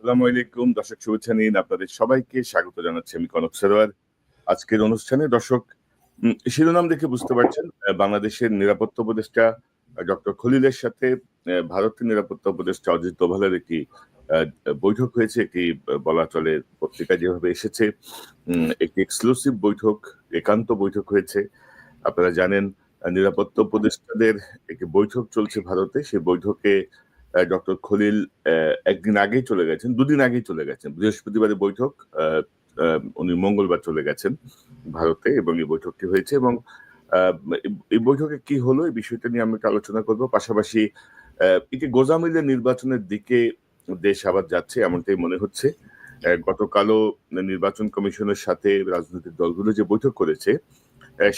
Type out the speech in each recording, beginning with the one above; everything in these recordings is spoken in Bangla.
আসসালামু আলাইকুম দর্শক, শুভেচ্ছা নিন। আপনাদের সবাইকে স্বাগত জানাচ্ছি আমি কনক সরোয়ার। আজকের অনুষ্ঠানে দর্শক শিরোনাম দেখে বুঝতে পারছেন, বাংলাদেশের নিরাপত্তা উপদেষ্টা ডক্টর খলিলের সাথে ভারতের নিরাপত্তা উপদেষ্টা অজিত দোভালের একটি বৈঠক হয়েছে। একটি বলা চলে পত্রিকা যেভাবে এসেছে, একটি এক্সক্লুসিভ বৈঠক, একান্ত বৈঠক হয়েছে। আপনারা জানেন নিরাপত্তা উপদেষ্টাদের একটি বৈঠক চলছে ভারতে। সেই বৈঠকে ডক্টর খলিল একদিন আগেই চলে গেছেন, দুদিন আগেই চলে গেছেন। বৃহস্পতিবারে বৈঠক, উনি মঙ্গলবার চলে গেছেন ভারতে এবং এই বৈঠকটি হয়েছে। এবং এই বৈঠকে কি হলো এই বিষয়টা নিয়ে আমরা একটু আলোচনা করব। পাশাপাশি এটি গোজামিলের নির্বাচনের দিকে দেশ আবার যাচ্ছে এমনটাই মনে হচ্ছে। গতকালও নির্বাচন কমিশনের সাথে রাজনৈতিক দলগুলো যে বৈঠক করেছে,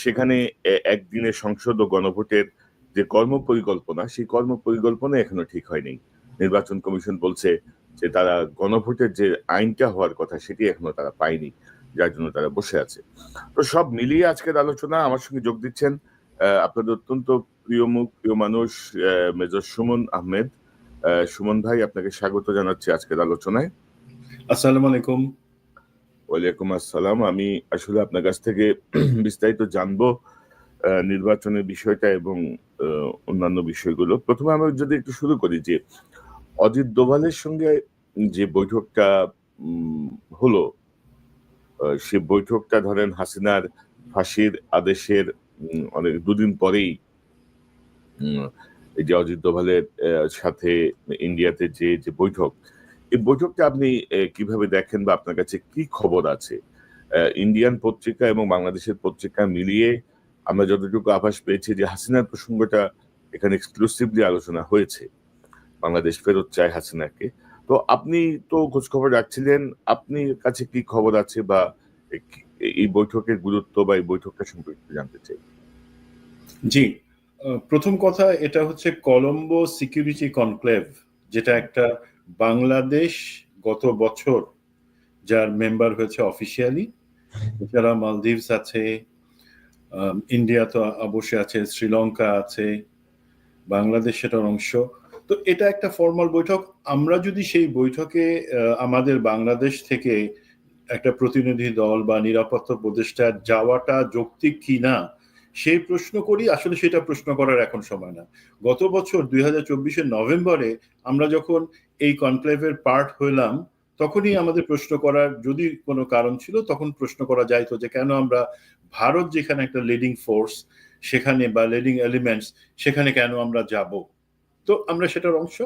সেখানে একদিনের সংসদ ও গণভোটের যে কর্মপরিকল্পনা, সেই কর্মপরিকল্পনা এখনো ঠিক হয়নি। নির্বাচন কমিশন বলছে যে তারা গণভোটের যে আইনটা হওয়ার কথা সেটি এখনো তারা পায়নি, যার জন্য তারা বসে আছে। তো সব মিলিয়ে আজকের আলোচনা। আমার সঙ্গে যোগ দিচ্ছেন আপনাদের অত্যন্ত প্রিয় মুখ, প্রিয় মানুষ, মেজর সুমন আহমেদ। সুমন ভাই, আপনাকে স্বাগত জানাচ্ছি আজকের আলোচনায়। আসসালামু আলাইকুম। ওয়ালাইকুম আসসালাম। আমি আসলে আপনার কাছ থেকে বিস্তারিত জানবো নির্বাচনের বিষয়টা এবং অন্যান্য বিষয়গুলো। প্রথমে আমরা যদি একটু শুরু করি যে অজিত দোভালের সঙ্গে যে বৈঠকটা হলো, সে বৈঠকটা ধরেন হাসিনার ফাঁসির আদেশের অনেক দুদিন পরেই এই যে অজিত দোভালের সাথে ইন্ডিয়াতে যে বৈঠক, এই বৈঠকটা আপনি কিভাবে দেখেন বা আপনার কাছে কি খবর আছে? ইন্ডিয়ান পত্রিকা এবং বাংলাদেশের পত্রিকা মিলিয়ে আমরা যতটুকু আভাস পেয়েছি যে হাসিনার প্রসঙ্গটা এখানে এক্সক্লুসিভলি আলোচনা হয়েছে। বাংলাদেশ ফেরত চায় হাসিনাকে। তো আপনি তো খোঁজ খবর রাখছিলেন, আপনার কাছে কি খবর আছে বা এই বৈঠকের গুরুত্ব বা এই বৈঠকটা সম্পর্কে জানতে চাই। জি, প্রথম কথা, এটা হচ্ছে কলম্বো সিকিউরিটি কনক্লেভ, যেটা একটা বাংলাদেশ গত বছর যার মেম্বার হয়েছে অফিসিয়ালি। এছাড়া মালদ্বীপস আছে, ইন্ডিয়া তো অবশ্যই আছে, শ্রীলঙ্কা আছে, বাংলাদেশ সেটার অংশ। তো এটা একটা ফর্মাল বৈঠক। আমরা যদি সেই বৈঠকে আমাদের বাংলাদেশ থেকে একটা প্রতিনিধি দল বা নিরাপত্তা উপদেষ্টা যাওয়াটা যৌক্তিক কিনা সেই প্রশ্ন করি, আসলে সেটা প্রশ্ন করার এখন সময় না। গত বছর 2024-এর নভেম্বরে আমরা যখন এই কনক্লেভের পার্ট হইলাম, তখনই আমাদের প্রশ্ন করার যদি কোনো কারণ ছিল, তখন প্রশ্ন করা যাইতো যে কেন আমরা ভারত যেখানে একটা লিডিং ফোর্স সেখানে বা লিডিং এলিমেন্টস সেখানে কেন আমরা যাব। তো আমরা সেটার অংশ।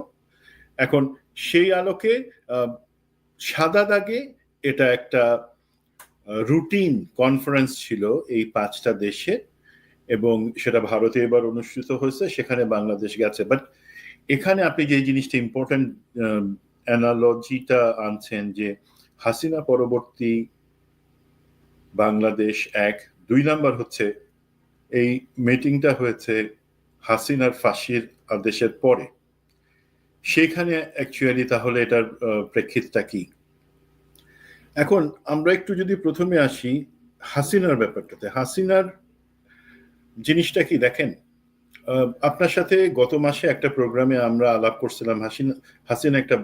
এখন সেই আলোকে সাদা দাগে এটা একটা রুটিন কনফারেন্স ছিল এই 5টা দেশে, এবং সেটা ভারতে এবার অনুষ্ঠিত হয়েছে, সেখানে বাংলাদেশ গেছে। বাট এখানে আপনি যে জিনিসটা ইম্পর্টেন্ট অ্যানালজিটা আনছেন যে হাসিনা পরবর্তী বাংলাদেশ 1, 2 নাম্বার হচ্ছে এই মিটিংটা হয়েছে হাসিনার ফাঁসির আদেশের পরে। সেখানে অ্যাকচুয়ালি তাহলে এটার প্রেক্ষিতটা কি? এখন আমরা একটু যদি প্রথমে আসি হাসিনার ব্যাপারটাতে। হাসিনার জিনিসটা কি দেখেন, আপনার সাথে গত মাসে একটা প্রোগ্রামে আমরা আলাপ করছিলাম। হাসিনা একটা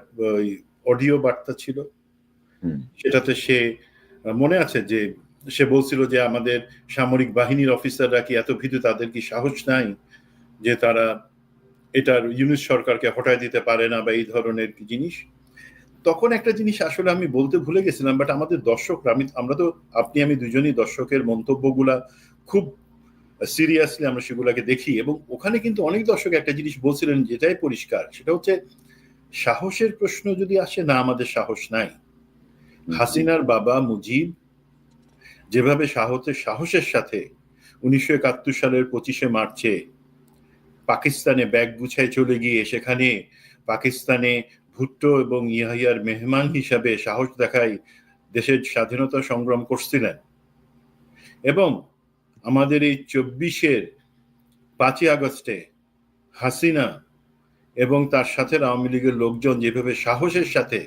অডিও বার্তা ছিল, সেটাতে সে মনে আছে যে সে বলছিল যে আমাদের সামরিক বাহিনীর অফিসাররা কি এত ভীতু, তাদের কি সাহস নাই যে তারা এটার ইউনিট সরকারকে হটায় দিতে পারে না, বা এই ধরনের জিনিস। তখন একটা জিনিস আসলে আমি বলতে ভুলে গেছিলাম, বাট আমাদের দর্শকরা, আমরা তো আমি দুজনই দর্শকের মন্তব্যগুলা খুব সিরিয়াসলি আমরা সেগুলাকে দেখি, এবং ওখানে কিন্তু অনেক দর্শক একটা জিনিস বলছিলেন যেটাই পরিষ্কার, সেটা হচ্ছে সাহসের প্রশ্ন যদি আসে না, আমাদের সাহস নাই। হাসিনার বাবা মুজিব যেভাবে সাহসের সাথে 1971 সালের 25শে মার্চে পাকিস্তানে ব্যাগ গুছায় চলে গিয়ে সেখানে পাকিস্তানে ভুট্টো এবং ইয়াহিয়ার মেহমান হিসাবে সাহস দেখায় দেশের স্বাধীনতা সংগ্রাম করছিলেন, এবং আমাদের এই 24-এর 5ই আগস্টে হাসিনা এবং তার সাথে আওয়ামী লীগের লোকজন যেভাবে সাহসের সাথে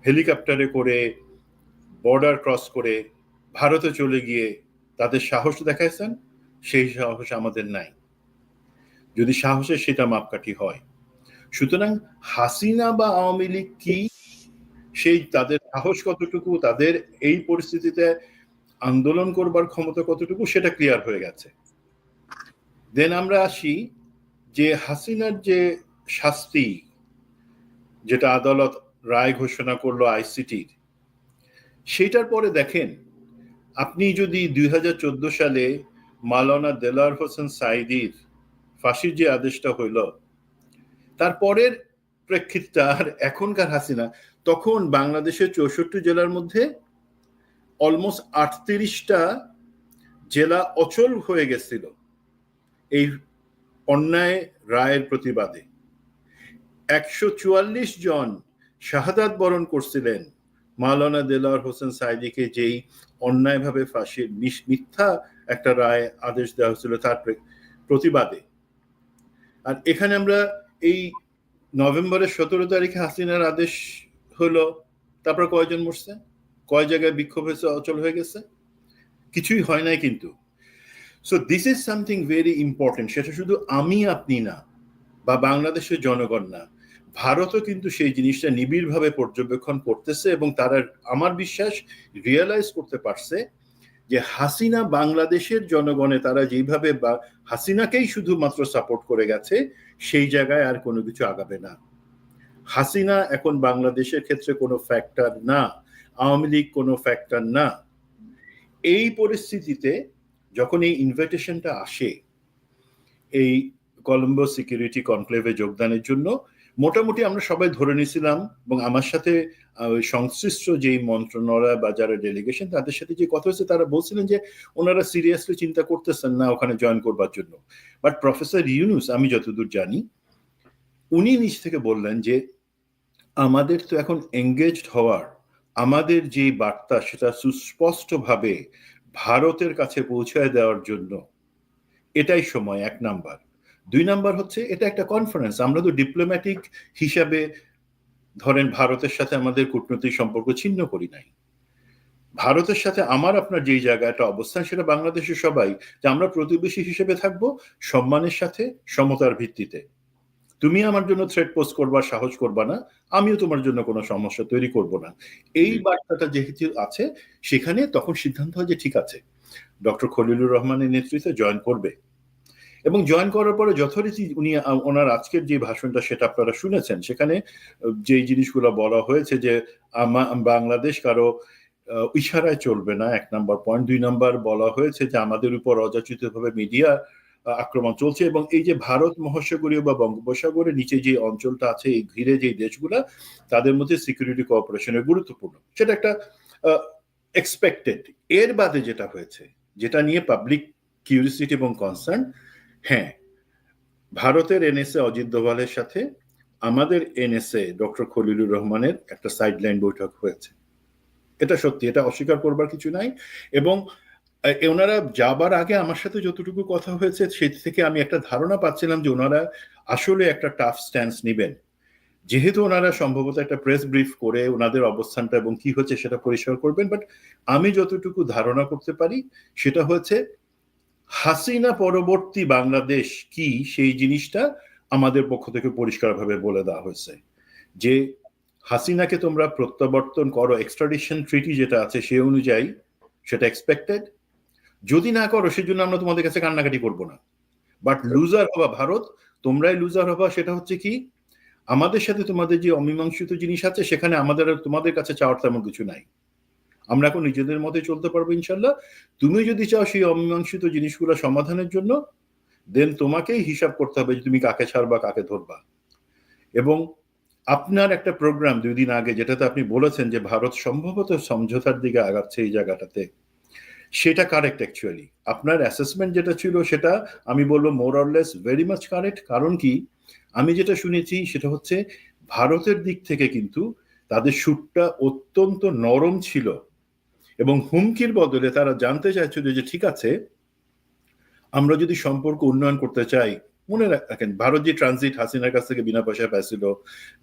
হেলিকপ্টারে করে বর্ডার ক্রস করে ভারতে চলে গিয়ে তাদের সাহস দেখাইছেন, সেই সাহস আমাদের নাই, যদি সাহসের সেটা মাপকাঠি হয়। সুতরাং হাসিনা বা আওয়ামী লীগ কি, সেই তাদের সাহস কতটুকু, তাদের এই পরিস্থিতিতে আন্দোলন করবার ক্ষমতা কতটুকু, সেটা ক্লিয়ার হয়ে গেছে। দেন আমরা আসি যে হাসিনার যে শাস্তি, যেটা আদালত রায় ঘোষণা করলো আইসিটির, সেটার পরে দেখেন, আপনি যদি 2014 সালে মাওলানা দেলোয়ার হোসেন সাঈদীর ফাঁসির যে আদেশটা হইল, তারপরের প্রেক্ষিতটা আর এখনকার হাসিনা, তখন বাংলাদেশের 64 জেলার মধ্যে অলমোস্ট 38টা জেলা অচল হয়ে গেছিল এই অন্যায় রায়ের প্রতিবাদে। 144 জন শাহাদাত বরণ করছিলেন মাওলানা দেলোয়ার হোসেন সাঈদীকে যেই অন্যায়ভাবে ফাঁসির মিথ্যা একটা রায় আদেশ দেওয়া হয়েছিল তার প্রতিবাদে। আর এখানে আমরা এই নভেম্বরের 17 তারিখে হাসিনার আদেশ হলো, তারপর কয়জন মরছে, কয় জায়গায় বিক্ষোভ হয়েছে, অচল হয়ে গেছে, কিছুই হয় নাই কিন্তু। So this is something very important. সেটা শুধু আমি আপনি না, বা বাংলাদেশের জনগণ না, ভারতও কিন্তু সেই জিনিসটা নিবিড়ভাবে পর্যবেক্ষণ করতেছে, এবং তারা, আমার বিশ্বাস, রিয়েলাইজ করতে পারছে যে হাসিনা বাংলাদেশের জনগণে তারা যেভাবে বা হাসিনাকেই শুধুমাত্র সাপোর্ট করে গেছে, সেই জায়গায় আর কোনো কিছু আগাবে না। হাসিনা এখন বাংলাদেশের ক্ষেত্রে কোনো ফ্যাক্টর না, আওয়ামী লীগ কোনো ফ্যাক্টর না। এই পরিস্থিতিতে যখন এই ইনভিটেশনটা আসে এই কলম্বো সিকিউরিটি কনক্লেভে যোগদানের জন্য, মোটামুটি আমরা সবাই ধরে নিয়েছিলাম, এবং আমার সাথে সংশ্লিষ্ট যেই মন্ত্রণালয় বা যারা ডেলিগেশন, তাদের সাথে যে কথা হয়েছে, তারা বলছিলেন যে ওনারা সিরিয়াসলি চিন্তা করতেছেন না ওখানে জয়েন করবার জন্য। বাট প্রফেসর ইউনুস, আমি যতদূর জানি, উনি নিজ থেকে বললেন যে আমাদের তো এখন এঙ্গেজড হওয়ার, আমাদের যে বার্তা সেটা সুস্পষ্টভাবে ভারতের কাছে পৌঁছায় দেওয়ার জন্য এটাই সময়, 1 নাম্বার। 2 নাম্বার হচ্ছে এটা একটা কনফারেন্স, আমরা তো ডিপ্লোম্যাটিক হিসাবে ধরেন ভারতের সাথে আমাদের কূটনৈতিক সম্পর্ক ছিন্ন করি নাই। ভারতের সাথে আমার আপনার যেই জায়গাটা অবস্থান, সেটা বাংলাদেশের সবাই, যে আমরা প্রতিবেশী হিসেবে থাকবো সম্মানের সাথে, সমতার ভিত্তিতে। তুমি আমার জন্য থ্রেট পোস্ট করবা, সাহস করবা না, আমিও তোমার জন্য কোনো সমস্যা তৈরি করব না। এই বার্তাটা যেহেতু আছে, সেখানে তখন সিদ্ধান্ত হয় যে ঠিক আছে, ডক্টর খলিলুর রহমানের নেতৃত্বে জয়েন করবে। এবং জয়েন করার পরে যথারীতি উনি ওনার আজকের যে ভাষণটা সেটা আপনারা শুনেছেন, সেখানে যে জিনিসগুলো বলা হয়েছে যে বাংলাদেশ কারো ইশারায় চলবে না, 1 নাম্বার পয়েন্ট। 2 নাম্বার বলা হয়েছে যে আমাদের উপর অযাচিতভাবে মিডিয়া আক্রমণ চলছে, এবং এই যে ভারত মহাসাগরীয় বা বঙ্গোপসাগরের নিচে যে অঞ্চলটা আছে, এই ঘিরে যে দেশগুলা, তাদের মধ্যে সিকিউরিটি কোঅপারেশনের গুরুত্বপূর্ণ, সেটা একটা এক্সপেক্টেড। এর বাদে যেটা হয়েছে, যেটা নিয়ে পাবলিক কিউরিসিটি এবং কনসার্ন, হ্যাঁ, ভারতের এনএসএ অজিত দোভালের সাথে আমাদের এনএসএ ডক্টর খলিলুর রহমানের একটা সাইডলাইন বৈঠক হয়েছে। এটা সত্যি, এটা অস্বীকার করবার কিছু নাই। এবং ওনারা যাবার আগে আমার সাথে যতটুকু কথা হয়েছে, সে থেকে আমি একটা ধারণা পাচ্ছিলাম যে ওনারা আসলে একটা টাফ স্ট্যান্স নেবেন, যেহেতু ওনারা সম্ভবত একটা প্রেস ব্রিফ করে ওনাদের অবস্থানটা এবং কি হচ্ছে সেটা পরিষ্কার করবেন। বাট আমি যতটুকু ধারণা করতে পারি সেটা হচ্ছে হাসিনা পরবর্তী বাংলাদেশ কি, সেই জিনিসটা আমাদের পক্ষ থেকে পরিষ্কারভাবে বলে দেওয়া হয়েছে যে হাসিনাকে তোমরা প্রত্যাবর্তন করো, এক্সট্রাডিশন ট্রিটি যেটা আছে সে অনুযায়ী, সেটা এক্সপেক্টেড। যদি না করো, সেজন্য আমরা তোমাদের কাছে কান্নাকাটি করবো না। বাট লুজার হবা ভারত, তোমরাই লুজার হবা। সেটা হচ্ছে কি, আমাদের সাথে তোমাদের যে অমীমাংসিত জিনিস আছে, সেখানে আমাদের তোমাদের কাছে চাওয়ার তেমন কিছু নাই। আমরা এখন নিজেদের মতে চলতে পারবো ইনশাল্লাহ। তুমি যদি চাও সেই অমীমাংসিত জিনিসগুলো সমাধানের জন্য, দেন তোমাকেই হিসাব করতে হবে যে তুমি কাকে ছাড়বা, কাকে ধরবা। এবং আপনার একটা প্রোগ্রাম 2 দিন আগে, যেটাতে আপনি বলেছেন যে ভারত সম্ভবত সমঝোতার দিকে আগাচ্ছে এই জায়গাটাতে, সেটা কারেক্ট। অ্যাকচুয়ালি আপনার অ্যাসেসমেন্ট যেটা ছিল, সেটা আমি বলবো more or less very much correct. কারণ কি, আমি যেটা শুনেছি সেটা হচ্ছে ভারতের দিক থেকে কিন্তু তাদের সুরটা অত্যন্ত নরম ছিল, এবং হুমকির বদলে তারা জানতে চাইছিল যে ঠিক আছে, আমরা যদি সম্পর্ক উন্নয়ন করতে চাই, মনে রাখেন ভারত যে ট্রানজিট হাসিনার কাছ থেকে বিনা পয়সায় পাইছিল,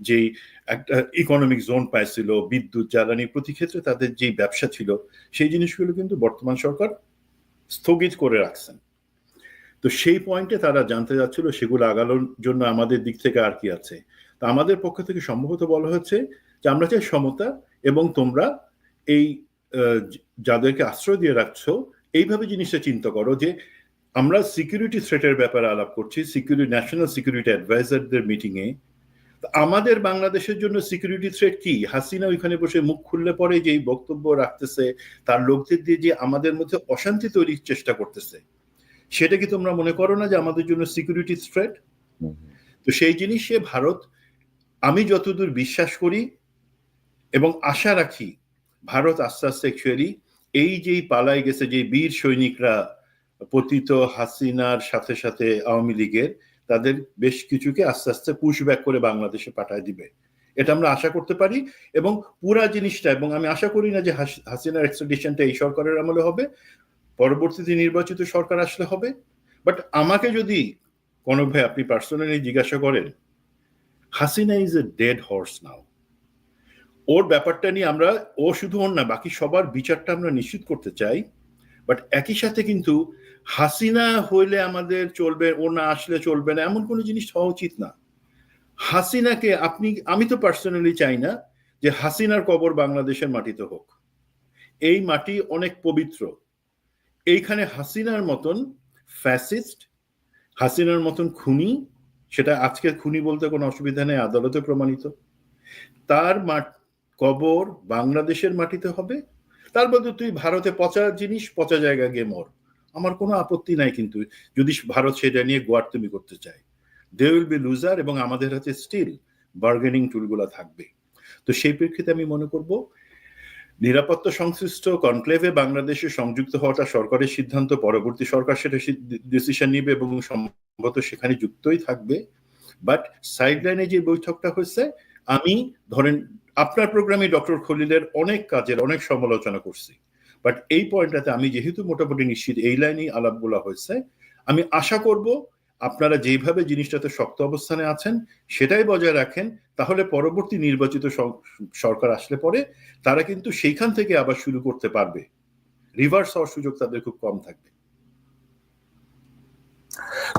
যেই একটা ইকোনমিক জোন পাইছিল, বিদ্যুৎ, জ্বালানি, প্রতি ক্ষেত্রে তাদের যেই ব্যবসা ছিল, সেই জিনিসগুলো কিন্তু বর্তমান সরকার স্থগিত করে রাখছেন। তো সেই পয়েন্টে তারা জানতে যাচ্ছিল সেগুলো আগানোর জন্য আমাদের দিক থেকে আর কি আছে। তা আমাদের পক্ষ থেকে সম্ভবত বলা হচ্ছে যে আমরা চাই সমতা, এবং তোমরা এই যাদেরকে আশ্রয় দিয়ে রাখছো এইভাবে জিনিসটা চিন্তা করো যে আমরা সিকিউরিটি থ্রেটের ব্যাপারে আলাপ করছি, ন্যাশনাল সিকিউরিটি অ্যাডভাইজারদের মিটিংয়ে। আমাদের বাংলাদেশের জন্য সিকিউরিটি থ্রেট কি? হাসিনা ওইখানে বসে মুখ খুললে পরে যে বক্তব্য রাখতেছে, তার লোকদের দিয়ে যে আমাদের মধ্যে অশান্তি তৈরির চেষ্টা করতেছে, সেটা কি তোমরা মনে করো না যে আমাদের জন্য সিকিউরিটি থ্রেট? তো সেই জিনিসে ভারত, আমি যতদূর বিশ্বাস করি এবং আশা রাখি, ভারত আস্তে আস্তে অ্যাকচুয়ালি এই যেই পালাই গেছে যে বীর সৈনিকরা পতিত হাসিনার সাথে সাথে আওয়ামী লীগের, তাদের বেশ কিছুকে আস্তে আস্তে পুশব্যাক করে বাংলাদেশে পাঠায় দিবে, এটা আমরা আশা করতে পারি। এবং পুরা জিনিসটা, এবং আমি আশা করি না যে হাসিনার এক্সট্রাডিশনটা এই সরকারের আমলে হবে, পরবর্তীতে নির্বাচিত সরকার আসলে হবে। বাট আমাকে যদি কোনো ভাই আপনি পার্সোনালি জিজ্ঞাসা করেন, Hasina is a dead horse now. ওর ব্যাপারটা নিয়ে আমরা, ও শুধু ওর না, বাকি সবার বিচারটা আমরা নিশ্চিত করতে চাই। বাট একই সাথে কিন্তু হাসিনা হইলে আমাদের চলবে, ও না আসলে চলবে না, এমন কোনো জিনিস হওয়া উচিত না। হাসিনাকে আমি তো পার্সোনালি চাই না যে হাসিনার কবর বাংলাদেশের মাটিতে হোক। এই মাটি অনেক পবিত্র। এইখানে হাসিনার মতন ফ্যাসিস্ট, হাসিনার মতন খুনি, সেটা আজকে খুনি বলতে কোনো অসুবিধা নেই, আদালতে প্রমাণিত, তার কবর বাংলাদেশের মাটিতে হবে। তার বদলে তুই ভারতে পচা জিনিস পচা জায়গা গিয়ে মর, আমার কোনো আপত্তি নাই। কিন্তু যদি ভারত সেটা নিয়ে গোয়ার্তুমি করতে চায়, দে উইল বি লুজার, এবং আমাদের হাতে স্টিল বার্গেনিং টুলগুলো থাকবে। তো সেই প্রেক্ষিতে আমি মনে করব নিরাপত্তা সংশ্লিষ্ট কনক্লেভে বাংলাদেশে সংযুক্ত হওয়াটা সরকারের সিদ্ধান্ত, পরবর্তী সরকার সেটা ডিসিশন নিবে এবং সম্ভবত সেখানে যুক্তই থাকবে। বাট সাইডলাইনে যে বৈঠকটা হয়েছে, আমি ধরেন আপনার প্রোগ্রামে ডক্টর খলিলের অনেক কাজের অনেক সমালোচনা করছি, বাট এই পয়েন্টটাতে আমি যেহেতু মোটামুটি নিশ্চিত এই লাইনেই আলাপগুলো হয়েছে, আমি আশা করব আপনারা যেভাবে জিনিসটাতে শক্ত অবস্থানে আছেন সেটাই বজায় রাখেন। তাহলে পরবর্তী নির্বাচিত সরকার আসলে পরে তারা কিন্তু সেইখান থেকে আবার শুরু করতে পারবে, রিভার্স হওয়ার সুযোগ তাদের খুব কম থাকবে।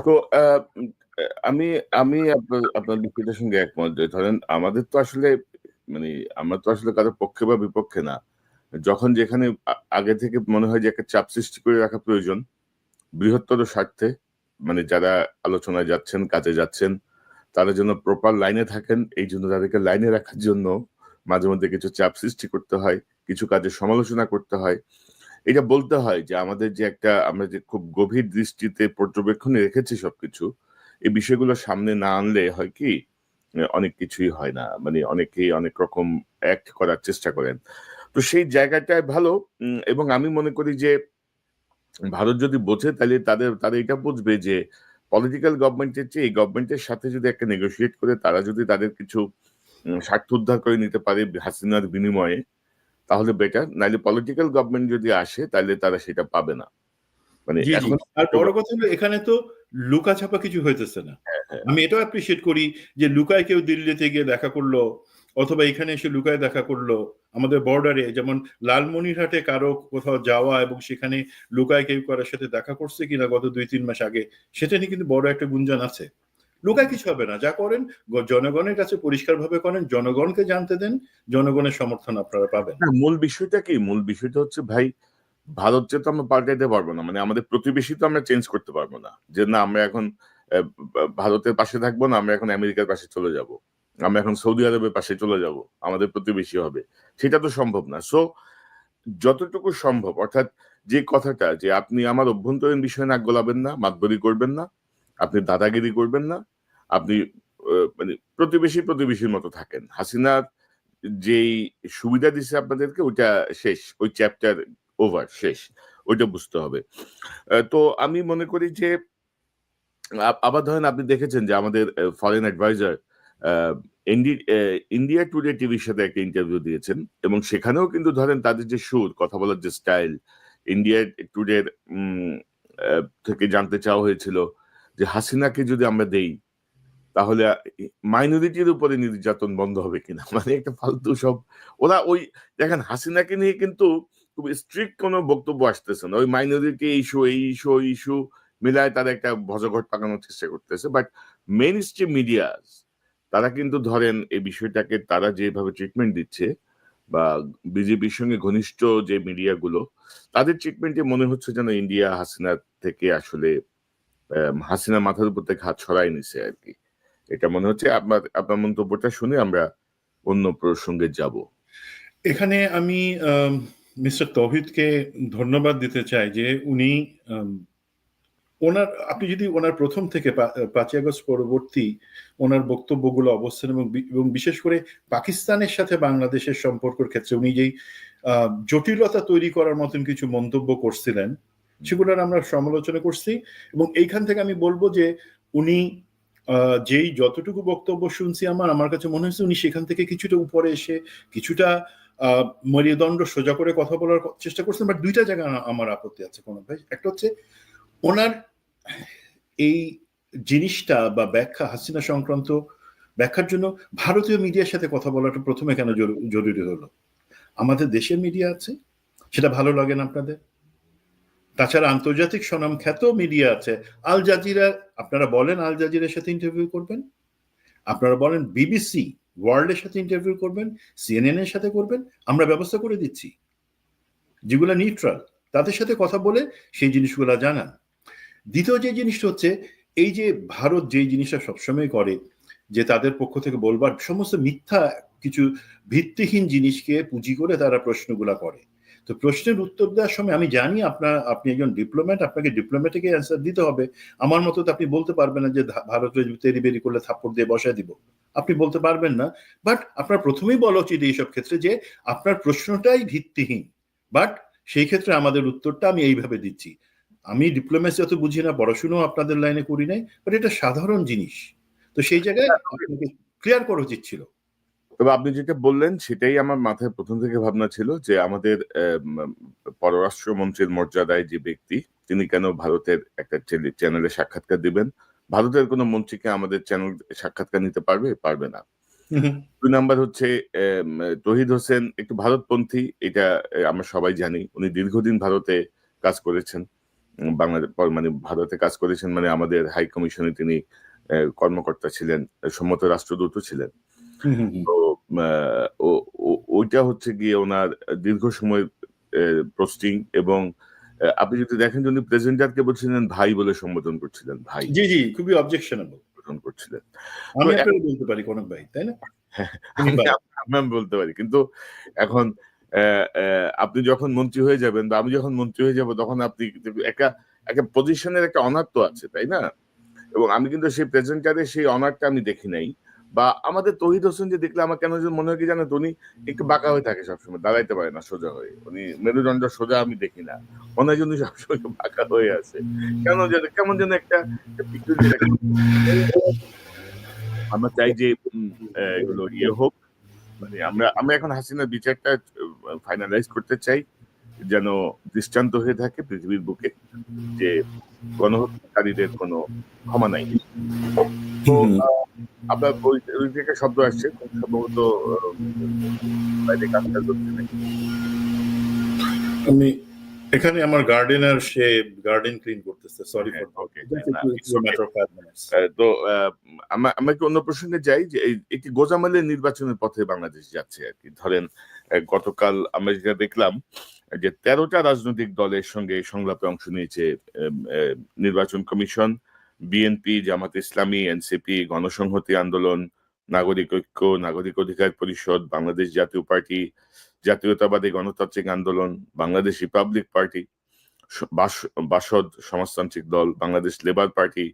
তো আমি আমি আপনার লিখিতের সঙ্গে একমত। ধরেন আমাদের তো আসলে মানে আমরা তো আসলে কারো পক্ষে বা বিপক্ষে না। যখন যেখানে আগে থেকে মনে হয় যে একটা চাপ সৃষ্টি করে রাখা প্রয়োজন বৃহত্তর স্বার্থে, মানে যারা আলোচনায় যাচ্ছেন, কাজে যাচ্ছেন, তারা যেন প্রপার লাইনে থাকেন, এই জন্য তাদেরকে লাইনে রাখার জন্য মাঝে মধ্যে কিছু চাপ সৃষ্টি করতে হয়, কিছু কাজের সমালোচনা করতে হয়। এটা বলতে হয় যে আমাদের যে একটা, আমরা যে খুব গভীর দৃষ্টিতে পর্যবেক্ষণে রেখেছি সবকিছু, এই বিষয়গুলো সামনে না আনলে হয় কি অনেক কিছুই হয় না, মানে অনেকেই অনেক রকম অ্যাক্ট করার চেষ্টা করেন। তো সেই জায়গাটায় ভালো, এবং আমি মনে করি যে ভারত যদি বোঝে তাহলে তারা এটা বুঝবে যে পলিটিক্যাল গভর্নমেন্টের চেয়ে এই গভর্নমেন্টের সাথে যদি একটা নেগোশিয়েট করে তারা যদি তাদের কিছু স্বার্থ উদ্ধার করে নিতে পারে হাসিনার বিনিময়ে, তাহলে বেটার। নাইলে পলিটিক্যাল গভর্নমেন্ট যদি আসে তাহলে তারা সেটা পাবে না। মানে এখন আর বড় কথা হলো এখানে তো লুকাছাপা কিছু হইতেছে না। আমি এটাও অ্যাপ্রিসিয়েট করি যে লুকায় কেউ দিল্লিতে গিয়ে দেখা করলো, অথবা এখানে এসে লুকায় দেখা করলো। আমাদের বর্ডারে যেমন লালমনিরহাটে কারো কোথাও যাওয়া এবং সেখানে লুকায় কেউ কারোর সাথে দেখা করছে কিনা গত 2-3 মাস আগে, সেটা নিয়ে কিন্তু বড় একটা গুঞ্জন আছে। লুকায় কিছু হবে না, যা করেন জনগণের কাছে পরিষ্কারভাবে করেন, জনগণকে জানতে দেন, জনগণের সমর্থন আপনারা পাবেন। মূল বিষয়টা কি, মূল বিষয়টা হচ্ছে ভাই, ভারতকে তো আমরা পাল্টাইতে পারবো না, মানে আমাদের প্রতিবেশী তো আমরা চেঞ্জ করতে পারবো না যে না আমরা এখন ভারতের পাশে থাকবো না, আমরা এখন আমেরিকার পাশে চলে যাব, আমরা এখন সৌদি আরবের পাশে চলে যাব, আমাদের প্রতিবেশী হবে, সেটা তো সম্ভব না। সো যতটুকু সম্ভব, অর্থাৎ যে কথাটা যে আপনি আমার অভ্যন্তরীণ বিষয় নাক গলাবেন না, মাতবরি করবেন না, আপনি দাদাগিরি করবেন না, আপনি মানে প্রতিবেশীর মতো থাকেন। হাসিনার যেই সুবিধা দিছে আপনাদেরকে ওইটা শেষ, ওই চ্যাপ্টার ওভার, শেষ, ওইটা বুঝতে হবে। তো আমি মনে করি যে আবার ধরেন আপনি দেখেছেন যে আমাদের ফরেন অ্যাডভাইজার ইন্ডিয়া টুডে টিভির সাথে একটা ইন্টারভিউ দিয়েছেন, এবং সেখানেও কিন্তু ধরেন তাদের যে সুর, কথা বলার যে স্টাইল, ইন্ডিয়া টুডের থেকে জানতে চাওয়া হয়েছিল যে হাসিনাকে যদি আমরা দেই তাহলে মাইনরিটির উপরে নির্যাতন বন্ধ হবে কিনা, মানে একটা ফালতু সব ওরা ওই দেখেন হাসিনাকে নিয়ে কিন্তু খুব স্ট্রিক্ট কোনো বক্তব্য আসতেছে না, ওই মাইনরিটি ইস্যু এই ইস্যু ওই ইস্যু মিলায় তারা একটা ভজঘট পাকানোর চেষ্টা করতেছে। বাট মেইন স্ট্রিম মিডিয়া তারা কিন্তু ধরেন এই বিষয়টাকে তারা যেভাবে ট্রিটমেন্ট দিচ্ছে বা বিজেপির সঙ্গে ঘনিষ্ঠ যে মিডিয়াগুলো তাদের ট্রিটমেন্টে মনে হচ্ছে যেন ইন্ডিয়া হাসিনা থেকে আসলে হাসিনা মাথার উপর থেকে হাত সরাই নিছে আর কি। এটা মনে হচ্ছে। আপনার মন্তব্যটা শুনে আমরা অন্য প্রসঙ্গে যাব। এখানে আমি মিস্টার তৌহিদকে ধন্যবাদ দিতে চাই যে উনি আপনি যদি ওনার প্রথম থেকে 5ই আগস্ট পরবর্তী ওনার বক্তব্যগুলো অবস্থান এবং বিশেষ করে পাকিস্তানের সাথে বাংলাদেশের সম্পর্কের ক্ষেত্রে উনি যেই জটিলতা তৈরি করার মতন কিছু মন্তব্য করছিলেন সেগুলোর আমরা সমালোচনা করছি, এবং এইখান থেকে আমি বলবো যে উনি যেই যতটুকু বক্তব্য শুনছি আমার কাছে মনে হচ্ছে উনি সেখান থেকে কিছুটা উপরে এসে কিছুটা মেরুদণ্ড সোজা করে কথা বলার চেষ্টা করছেন। বাট দুইটা জায়গা আমার আপত্তি আছে কোনো ভাই। একটা হচ্ছে ওনার এই জিনিসটা বা ব্যাখ্যা হাসিনা সংক্রান্ত ব্যাখ্যার জন্য ভারতীয় মিডিয়ার সাথে কথা বলাটা প্রথমে কেন জরুরি হলো? আমাদের দেশের মিডিয়া আছে, সেটা ভালো লাগে না আপনাদের? তাছাড়া আন্তর্জাতিক স্বনাম খ্যাত মিডিয়া আছে, আল জাজিরা। আপনারা বলেন আল জাজিরার সাথে ইন্টারভিউ করবেন, আপনারা বলেন বিবিসি ওয়ার্ল্ডের সাথে ইন্টারভিউ করবেন, সিএনএন এর সাথে করবেন, আমরা ব্যবস্থা করে দিচ্ছি। যেগুলো নিউট্রাল তাদের সাথে কথা বলে সেই জিনিসগুলো জানান। দ্বিতীয় যে জিনিসটা হচ্ছে এই যে ভারত যেই জিনিসটা সবসময় করে যে তাদের পক্ষ থেকে বলবার সমস্ত মিথ্যা কিছু ভিত্তিহীন জিনিসকে পুঁজি করে তারা প্রশ্নগুলা করে। তো প্রশ্নের উত্তর দেওয়ার সময় আমি জানি আপনি একজন ডিপ্লোম্যাট, আপনাকে ডিপ্লোম্যাটিক অ্যান্সার দিতে হবে। আমার মতো তো আপনি বলতে পারবেন না যে ভারতের তেরি বেরি করলে থাপ্পড় দিয়ে বসায় দিব, আপনি বলতে পারবেন না। বাট আপনার প্রথমেই বলা উচিত এইসব ক্ষেত্রে যে আপনার প্রশ্নটাই ভিত্তিহীন, বাট সেই ক্ষেত্রে আমাদের উত্তরটা আমি এইভাবে দিচ্ছি। আমি ডিপ্লোমেসি অত বুঝি না, পড়াশুনো আপনাদের লাইনে করি নাই, বাট এটা সাধারণ জিনিস। তো সেই জায়গায় আপনাকে ক্লিয়ার করা উচিত ছিল। তবে আপনি যেটা বললেন সেটাই আমার মাথায় প্রথম থেকে ভাবনা ছিল যে আমাদের পররাষ্ট্রমন্ত্রীর মর্যাদায় যে ব্যক্তি তিনি কেন ভারতের একটা চ্যানেলে সাক্ষাৎকার দিবেন? ভারতের কোনো মন্ত্রীকে আমাদের চ্যানেল সাক্ষাৎকার নিতে পারবে না। 2 নাম্বার হচ্ছে তৌহিদ হোসেন একটু ভারতপন্থী, এটা আমরা সবাই জানি। উনি দীর্ঘদিন ভারতে কাজ করেছেন, বাংলাদেশ মানে ভারতে কাজ করেছেন, মানে আমাদের হাই কমিশনে তিনি কর্মকর্তা ছিলেন, সম্মত রাষ্ট্রদূত ছিলেন। তো ওইটা হচ্ছে গিয়ে ওনার দীর্ঘ সময় পোস্টিং, এবং আপনি যদি দেখেন উনি প্রেজেন্টারকে বলছিলেন ভাই বলে সম্বোধন করছিলেন, ভাই। জি জি, খুবই অবজেকশনেবল সম্বোধন করছিলেন। আমি আপনাকে বলতে পারি কনক ভাই, তাই না? আমি বলতে পারি, কিন্তু এখন আপনি যখন মন্ত্রী হয়ে যাবেন বা আমি যখন মন্ত্রী হয়ে যাব তখন আপনি একটা একটা পজিশনের একটা অনার তো আছে, তাই না? এবং আমি কিন্তু সেই প্রেজেন্টারে সেই অনারটা আমি দেখি নাই। বা আমাদের তৌহিদ হোসেন যে দেখলে আমার কেন মনে হয় কি জানেন, উনি একটু বাঁকা হয়ে থাকে সবসময়, দাঁড়াইতে পারে না সোজা হয়ে। উনি মেরুদণ্ড সোজা আমি দেখি না, মনে হয় উনি সবসময় বাঁকা হয়ে আছে। কেমন যেন একটা আমরা চাই যে এগুলো হোক, মানে আমরা এখন হাসিনার বিচারটা ফাইনালাইজ করতে চাই, যেন দৃষ্টান্ত হয়ে থাকে পৃথিবীর বুকে যে গণহত্যাকারীদের কোনো ক্ষমা নাই। তো আপনার ওই থেকে শব্দ আসছে, খুব সম্ভবত বাইরে কাজটা করছে নাকি? আমি এখানে আমার গার্ডেনার, সে গার্ডেন ক্লিন করতেছে, সরি ফর তো আমরা কি অন্য প্রসঙ্গে যাই যে একটি গোজামালের নির্বাচনের পথে বাংলাদেশ যাচ্ছে আর কি। ধরেন গতকাল আমরা যেটা দেখলাম যে 13টা রাজনৈতিক দলের সঙ্গে সংলাপে অংশ নিয়েছে নির্বাচন commission, BNP, Jamaat Islami, NCP, গণসংহতি আন্দোলন, নাগরিক ঐক্য, নাগরিক অধিকার পরিষদ, বাংলাদেশ জাতীয় পার্টি, জাতীয়তাবাদী গণতান্ত্রিক আন্দোলন, বাংলাদেশ রিপাবলিক পার্টি, বাসদ সমাজতান্ত্রিক দল, বাংলাদেশ লেবার পার্টি,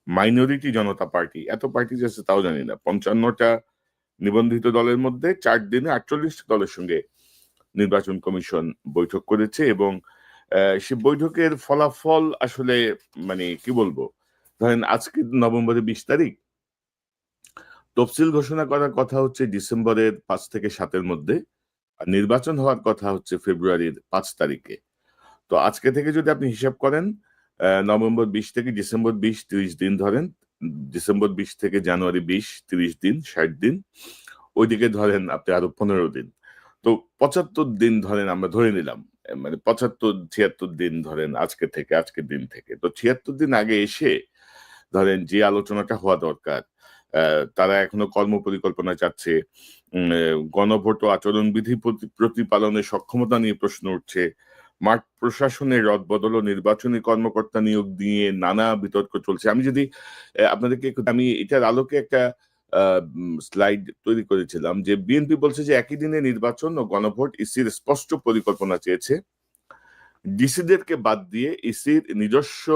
মাইনরিটি জনতা পার্টি। এত পার্টি আছে তাও জানি না। 55টা নিবন্ধিত দলের মধ্যে 4 দিনে 48 দলের সঙ্গে নির্বাচন কমিশন বৈঠক করেছে, এবং সে বৈঠকের ফলাফল আসলে মানে কি বলবো, ধরেন আজকে নভেম্বরের 20 তারিখ, তফসিল ঘোষণা করার কথা হচ্ছে ডিসেম্বরের 5 থেকে 7-এর মধ্যে, আর নির্বাচন হওয়ার কথা হচ্ছে ফেব্রুয়ারির 5 তারিখে। তো আজকে থেকে যদি আপনি হিসাব করেন, নভেম্বর 20 থেকে ডিসেম্বর 20, 30 দিন ধরেন, ডিসেম্বর 20 থেকে জানুয়ারি 20, 30 দিন, 60 দিন, ওইদিকে ধরেন আপনি আরো 15 দিন। তো 75 দিন ধরেন, আমরা ধরে নিলাম, মানে 75-76 দিন ধরেন আজকের দিন থেকে। তো 76 দিন আগে এসে ধরেন যে আলোচনাটা হওয়া দরকার, তারা এখনো কর্ম পরিকল্পনা চাচ্ছে। গণভোট ও আচরণবিধি প্রতিপালনের সক্ষমতা নিয়ে প্রশ্ন উঠছে। মাঠ প্রশাসনের রদবদল ও নির্বাচনী কর্মকর্তা নিয়োগ নিয়ে নানা বিতর্ক চলছে। আমি যদি আমি এটার আলোকে একটা স্লাইড তৈরি করেছিলাম যে বিএনপি বলছে যে একই দিনে নির্বাচন ও গণভোট, ইসির স্পষ্ট পরিকল্পনা চেয়েছে। ডিসিদেরকে বাদ দিয়ে ইসির নিজস্ব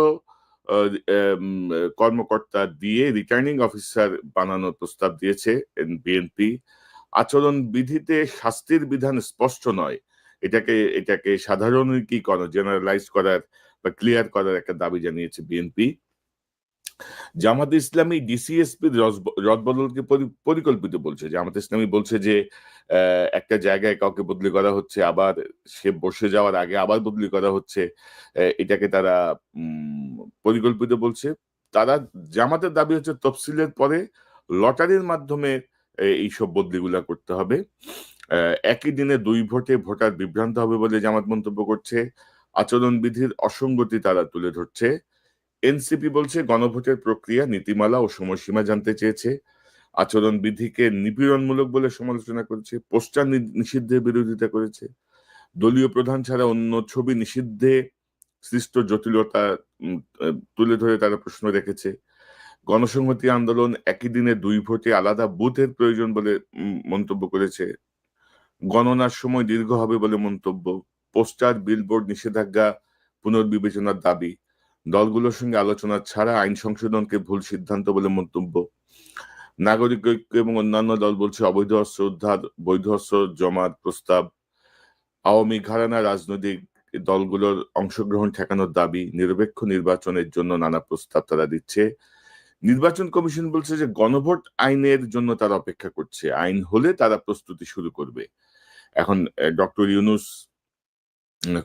কর্মকর্তা দিয়ে রিটার্নিং অফিসার বানানোর প্রস্তাব দিয়েছে বিএনপি। আচরণ বিধিতে শাস্তির বিধান স্পষ্ট নয়, এটাকে সাধারণীকরণ, জেনারেলাইজ করার বা ক্লিয়ার করার একটা দাবি জানিয়েছে বিএনপি। জামাত ইসলামী ডিসিএসপির রদবদলকে পরিকল্পিত বলছে। জামাত ইসলামী বলছে যে একটা জায়গায় কাউকে বদলি করা হচ্ছে, আবার সে বসে যাওয়ার আগে আবার বদলি করা হচ্ছে, এটাকে তারা পরিকল্পিত বলছে। তারা, জামাতের দাবি হচ্ছে তফসিলের পরে লটারির মাধ্যমে এইসব বদলিগুলা করতে হবে। একই দিনে 2 ভোটে ভোটার বিভ্রান্ত হবে বলে জামাত মন্তব্য করছে। আচরণবিধির অসঙ্গতি তারা তুলে ধরছে। এনসিপি বলছে গণভোটের প্রক্রিয়া, নীতিমালা ও সময়সীমা জানতে চেয়েছে। আচরণবিধিকে নিপীড়নমূলক বলে সমালোচনা করেছে। পোস্টার নিষিদ্ধের বিরোধিতা করেছে। দলীয় প্রধান ছাড়া অন্য ছবি নিষিদ্ধে সৃষ্ট জটিলতা তুলে ধরে তারা প্রশ্ন রেখেছে। গণসংহতি আন্দোলন একই দিনে 2 ভোটে আলাদা বুথের প্রয়োজন বলে মন্তব্য করেছে। গণনার সময় দীর্ঘ হবে বলে মন্তব্য। পোস্টার, বিলবোর্ড নিষেধাজ্ঞা পুনর্বিবেচনার দাবি। দলগুলোর সঙ্গে আলোচনা ছাড়া আইন সংশোধনকে ভুল সিদ্ধান্ত বলে মন্তব্য। নাগরিক ঐক্য এবং অন্যান্য দল বলছে অবৈধ অস্ত্র উদ্ধার, বৈধ অস্ত্র জমার প্রস্তাব। আওয়ামী ঘরানা রাজনৈতিক দলগুলোর অংশগ্রহণ ঠেকানোর দাবি। নিরপেক্ষ নির্বাচনের জন্য নানা প্রস্তাব তারা দিচ্ছে। নির্বাচন কমিশন বলছে যে গণভোট আইনের জন্য তারা অপেক্ষা করছে, আইন হলে তারা প্রস্তুতি শুরু করবে। এখন ডক্টর ইউনূস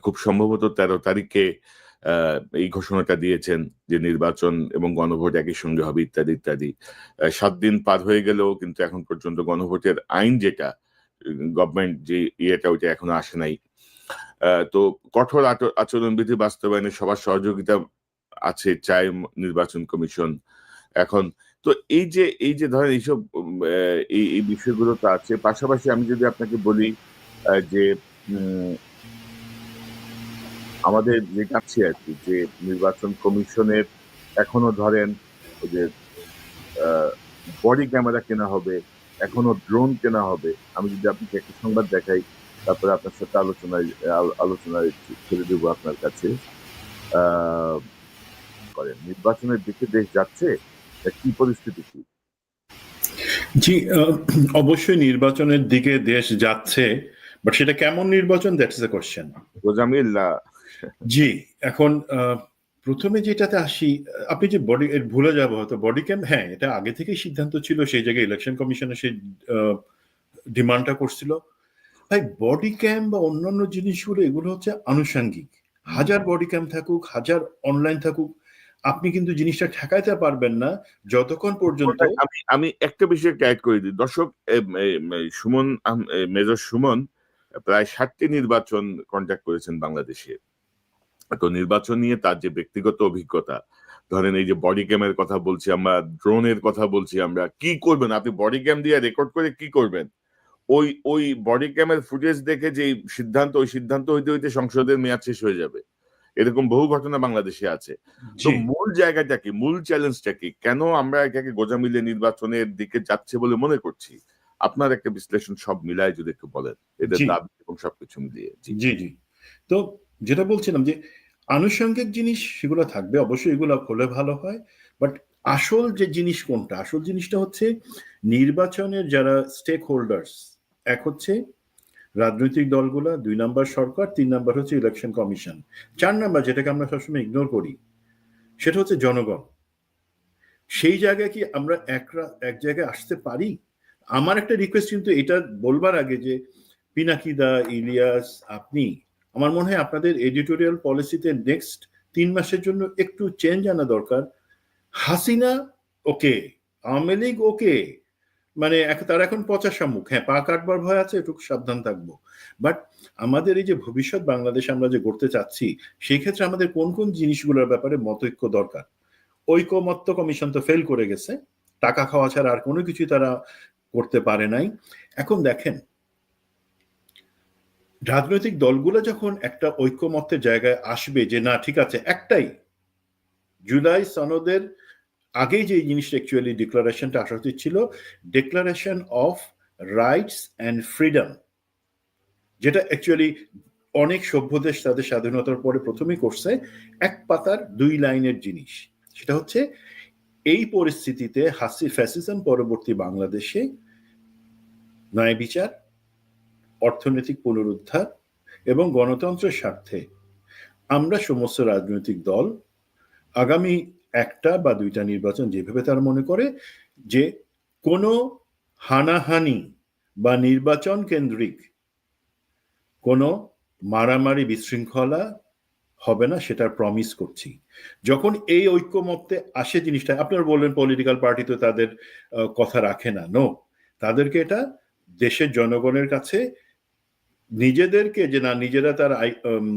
খুব সম্ভবত 13 তারিখে এই ঘোষণাটা দিয়েছেন যে নির্বাচন এবং গণভোট একই সঙ্গে হবে ইত্যাদি ইত্যাদি। 7 দিন পার হয়ে গেলেও কিন্তু এখন পর্যন্ত গণভোটের আইন যেটা গভর্নমেন্ট যে ওইটা এখনো আসে নাই। তো কঠোর আচরণবিধি বাস্তবায়নে সবার সহযোগিতা আছে চায় নির্বাচন কমিশন। এখন তো এই যে ধরেন এইসব এই বিষয়গুলো তো আছে। পাশাপাশি আমি যদি আপনাকে বলি যে আমাদের যেটা আছে আর কি, যে নির্বাচন কমিশনের এখনো ধরেন ওই যে বডি ক্যামেরা কেনা হবে, এখনো ড্রোন কেনা হবে। আমি যদি আপনাকে একটা সংবাদ দেখাই, তারপরে আপনার সাথে আলোচনায় ছেড়ে দেবো আপনার কাছে। নির্বাচনের দিকে দেশ যাচ্ছে, কি পরিস্থিতি কি? জি, অবশ্যই নির্বাচনের দিকে দেশ যাচ্ছে, বাট সেটা কেমন নির্বাচন, দ্যাটস দ্য কোশ্চেন। জি, এখন প্রথমে যেটাতে আসি, আপনি যে ভুলে যাবো হয়তো বডি ক্যাম, হ্যাঁ এটা আগে থেকেই সিদ্ধান্ত ছিল, সেই জায়গায় ইলেকশন কমিশনের সেই ডিমান্ডটা করছিল। ভাই বডি ক্যাম বা অন্যান্য জিনিসগুলো এগুলো হচ্ছে আনুষঙ্গিক। হাজার বডি ক্যাম থাকুক, হাজার অনলাইন থাকুক, আপনি কিন্তু জিনিসটা ঠেকাইতে পারবেন না যতক্ষণ পর্যন্ত। আমি একটা বিষয় অ্যাড করে দিই দর্শক। সুমন, মেজর সুমন প্রায় 60টি নির্বাচন কন্ডাক্ট করেছেন বাংলাদেশে। তো নির্বাচন নিয়ে তার যে ব্যক্তিগত অভিজ্ঞতা, ধরেন এই যে বডি ক্যামের কথা বলছি আমরা, ড্রোনের কথা বলছি আমরা, কি করবেন আপনি বডি ক্যাম দিয়ে রেকর্ড করে কি করবেন? ওই বডি ক্যামের ফুটেজ দেখে যে ওই সিদ্ধান্ত হইতে হইতে সংসদের মেয়াদ শেষ হয়ে যাবে। এরকম বহু ঘটনা বাংলাদেশে আছে। তো মূল জায়গাটা কি, মূল চ্যালেঞ্জটা কি, কেন আমরা এটাকে গোজামিলে নির্বাচনের দিকে যাচ্ছে বলে মনে করছি? আপনার একটা বিশ্লেষণ সব মিলায় যদি একটু বলেন, এদের দাবি এবং সবকিছু মিলিয়ে। জি জি, তো যেটা বলছিলাম যে আনুষঙ্গিক জিনিস সেগুলো থাকবে, অবশ্যই এগুলো হলে ভালো হয়, বাট আসল যে জিনিস কোনটা, আসল জিনিসটা হচ্ছে নির্বাচনের যারা স্টেক হোল্ডার্স, এক হচ্ছে রাজনৈতিক দলগুলা, 2 নাম্বার সরকার, 3 নাম্বার হচ্ছে ইলেকশন কমিশন, 4 নাম্বার যেটাকে আমরা সবসময় ইগনোর করি সেটা হচ্ছে জনগণ। সেই জায়গায় কি আমরা এক জায়গায় আসতে পারি? আমার একটা রিকোয়েস্ট কিন্তু এটা বলবার আগে যে পিনাকি দা, ইলিয়াস, আপনি, আমার মনে হয় আপনাদের এডিটোরিয়াল পলিসিতে নেক্সট 3 মাসের জন্য একটু চেঞ্জ আনা দরকার। হাসিনা ওকে, আওয়ামী লীগ ওকে, মানে তার এখন পচা সম্মুখ, হ্যাঁ পা কাটবার ভয় আছে, একটু সাবধান থাকবো। বাট আমাদের এই যে ভবিষ্যৎ বাংলাদেশ আমরা যে গড়তে চাচ্ছি, সেই ক্ষেত্রে আমাদের কোন কোন জিনিসগুলোর ব্যাপারে মতৈক্য দরকার। ঐকমত্য কমিশন তো ফেল করে গেছে, টাকা খাওয়া ছাড়া আর কোনো কিছু তারা করতে পারে নাই। এখন দেখেন, রাজনৈতিক দলগুলো যখন একটা ঐক্যমত্যের জায়গায় আসবে যে না ঠিক আছে, একটাই জুলাই সনদের আগেই যে জিনিসটা অ্যাকচুয়ালি ডিক্লারেশনটা আসা উচিত ছিল, declaration of rights and freedom, যেটা অ্যাকচুয়ালি অনেক সভ্য দেশ তাদের স্বাধীনতার পরে প্রথমেই করছে, এক পাতার 2 লাইনের জিনিস। সেটা হচ্ছে এই পরিস্থিতিতে ফ্যাসিজম পরবর্তী বাংলাদেশে ন্যায় বিচার, অর্থনৈতিক পুনরুদ্ধার এবং গণতন্ত্রের স্বার্থে আমরা সমস্ত রাজনৈতিক দল আগামী 1টা বা 2টা নির্বাচন যেভাবে তারা মনে করে যে কোনো হানাহানি বা নির্বাচন কেন্দ্রিক কোনো মারামারি বিশৃঙ্খলা হবে না, সেটার প্রমিস করছি। যখন এই ঐক্যমত্যে আসে জিনিসটা, আপনারা বললেন পলিটিক্যাল পার্টি তো তাদের কথা রাখে না, নো, তাদেরকে এটা দেশের জনগণের কাছে নিজেদেরকে যে না নিজেরা তার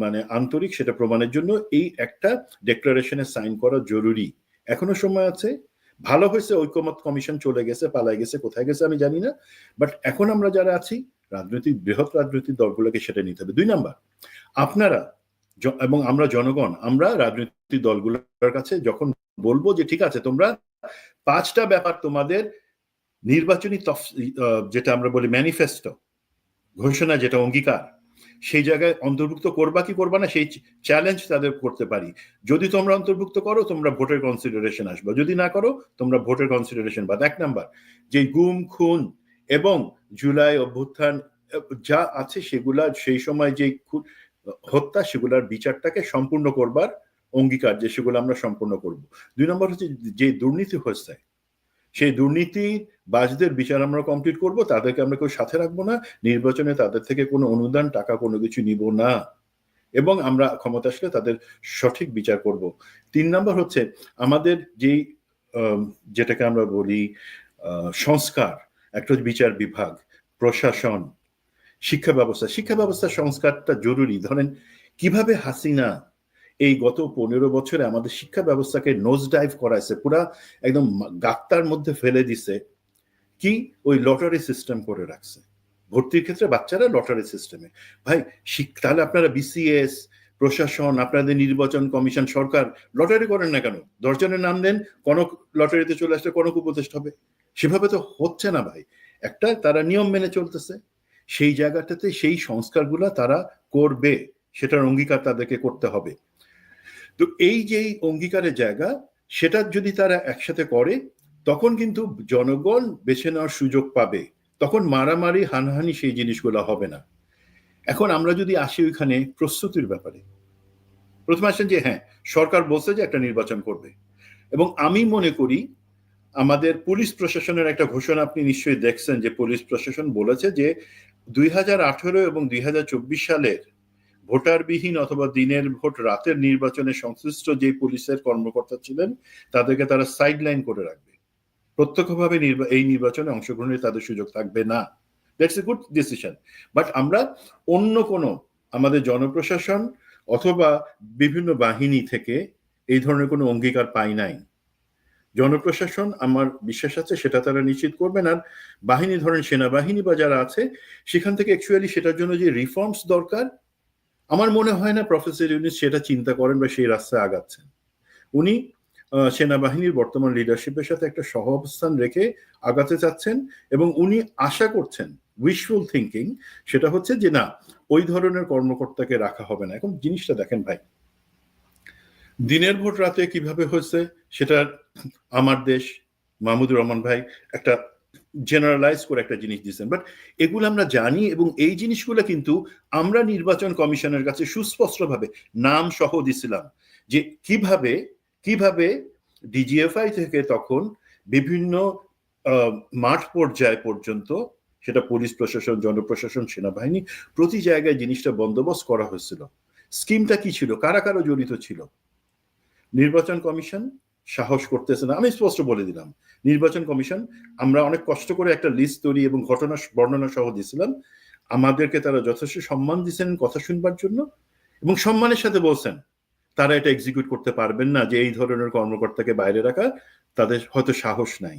মানে আন্তরিক সেটা প্রমাণের জন্য এই একটা ডিক্লারেশনে সাইন করা জরুরি। এখনো সময় আছে। ভালো হয়েছে ঐক্যমত কমিশন চলে গেছে, পালায় গেছে, কোথায় গেছে আমি জানি না, বাট এখন আমরা যারা আছি বৃহৎ রাজনৈতিক দলগুলোকে সেটা নিতে হবে। 2 নাম্বার, আপনারা এবং আমরা জনগণ, আমরা রাজনৈতিক দলগুলোর কাছে যখন বলবো যে ঠিক আছে তোমরা 5টা ব্যাপার তোমাদের নির্বাচনী যেটা আমরা বলি ম্যানিফেস্টো, ঘোষণা, যেটা অঙ্গীকার, সেই জায়গায় অন্তর্ভুক্ত করবা কি করবা না সেই চ্যালেঞ্জ তাদের করতে পারি। যদি তোমরা অন্তর্ভুক্ত করো তোমরা ভোটের কনসিডারেশন আসবে, যদি না করো তোমরা ভোটের কনসিডারেশন বাদ। 1 নাম্বার, যে গুম খুন এবং জুলাই অভ্যুত্থান যা আছে সেগুলা সেই সময় যে হত্যা সেগুলার বিচারটাকে সম্পূর্ণ করবার অঙ্গীকার, যে সেগুলো আমরা সম্পূর্ণ করব। 2 নম্বর হচ্ছে যে দুর্নীতি হয়েছে সেই দুর্নীতি বাজদের বিচার আমরা কমপ্লিট করব, তাদেরকে আমরা কেউ সাথে রাখবো না, নির্বাচনে তাদের থেকে কোনো অনুদান টাকা কোনো কিছু নিব না, এবং আমরা ক্ষমতা আসলে তাদের সঠিক বিচার করব। 3 নম্বর হচ্ছে আমাদের যেই যেটাকে আমরা বলি সংস্কার, একটা বিচার বিভাগ, প্রশাসন, শিক্ষা ব্যবস্থা সংস্কারটা জরুরি। ধরেন কিভাবে হাসিনা এই গত 15 বছরে আমাদের শিক্ষা ব্যবস্থাকে নোজ ডাইভ করাইছে, পুরা একদম গাত্তার মধ্যে ফেলে দিছে। কি ওই লটারি সিস্টেম করে রাখছে, ভর্তির ক্ষেত্রে বাচ্চারা লটারি সিস্টেমে। ভাই তাহলে আপনারা বিসিএস, প্রশাসন, আপনাদের নির্বাচন কমিশন, সরকার লটারি করেন না কেন? 10 জনের নাম দেন, কনক লটারিতে চলে আসলে কনক উপদেষ্টা হবে। সেভাবে তো হচ্ছে না ভাই, একটা তারা নিয়ম মেনে চলতেছে। সেই জায়গাটাতে সেই সংস্কারগুলা তারা করবে, সেটার অঙ্গীকার তাদেরকে করতে হবে। তো এই যে অঙ্গীকারের জায়গা, সেটা যদি তারা একসাথে করে তখন কিন্তু জনগণ বেছে নেওয়ার সুযোগ পাবে, তখন মারামারি হানাহানি সেই জিনিসগুলো হবে না। এখন আমরা যদি আসি ওইখানে প্রস্তুতির ব্যাপারে, প্রথমে আসেন যে হ্যাঁ সরকার বলছে যে একটা নির্বাচন করবে, এবং আমি মনে করি আমাদের পুলিশ প্রশাসনের একটা ঘোষণা আপনি নিশ্চয়ই দেখছেন, যে পুলিশ প্রশাসন বলেছে যে 2018 এবং 2024 সালের ভোটারবিহীন অথবা দিনের ভোট রাতের নির্বাচনে সংশ্লিষ্ট যে পুলিশের কর্মকর্তা ছিলেন তাদেরকে তারা সাইডলাইন করে রাখবে, প্রত্যক্ষভাবে এই নির্বাচনে অংশগ্রহণের তাদের সুযোগ থাকবে না। That's a good decision. But আমরা অন্য কোনো আমাদের জনপ্রশাসন অথবা বিভিন্ন বাহিনী থেকে এই ধরনের কোনো অঙ্গীকার পাই নাই। জনপ্রশাসন আমার বিশ্বাস আছে সেটা তারা নিশ্চিত করবেন। আর বাহিনী, ধরেন সেনাবাহিনী বা যারা আছে সেখান থেকে অ্যাকচুয়ালি সেটার জন্য যে রিফর্মস দরকার, আমার মনে হয় না প্রফেসর ইউনূস সেটা চিন্তা করেন বা সেই রাস্তায় আগাচ্ছেন। উনি সেনাবাহিনীর বর্তমান লিডারশিপের সাথে একটা সহ অবস্থান রেখে আগাতে চাচ্ছেন, এবং উনি আশা করছেন, উইশফুল থিঙ্কিং, সেটা হচ্ছে যে না ওই ধরনের কর্মকর্তাকে রাখা হবে না। এখন জিনিসটা দেখেন ভাই, দিনের ভোট রাতে কিভাবে হয়েছে সেটা আমার দেশ মাহমুদুর রহমান ভাই একটা জেনারেলাইজ করে একটা জিনিস দিচ্ছেন, বাট এগুলো আমরা জানি, এবং এই জিনিসগুলো কিন্তু আমরা নির্বাচন কমিশনের কাছে সুস্পষ্টভাবে নাম সহ দিছিলাম, যে কিভাবে ডিজিএফআই থেকে তখন বিভিন্ন মাঠ পর্যায় পর্যন্ত, সেটা পুলিশ প্রশাসন, জনপ্রশাসন, সেনাবাহিনী, প্রতি জায়গায় জিনিসটা বন্দোবস্ত করা হয়েছিল। স্কিমটা কি ছিল, কারা কারা জড়িত ছিল। নির্বাচন কমিশন সাহস করতেছে না, আমি স্পষ্ট বলে দিলাম। নির্বাচন কমিশন, আমরা অনেক কষ্ট করে একটা লিস্ট তৈরি এবং ঘটনা বর্ণনা সহ দিয়েছিলাম, আমাদেরকে তারা যথেষ্ট সম্মান দিয়েছেন কথা শুনবার জন্য, এবং সম্মানের সাথে বলছেন তারা এটা এক্সিকিউট করতে পারবেন না, যে এই ধরনের কর্মকর্তাকে বাইরে রাখা তাদের হয়তো সাহস নাই।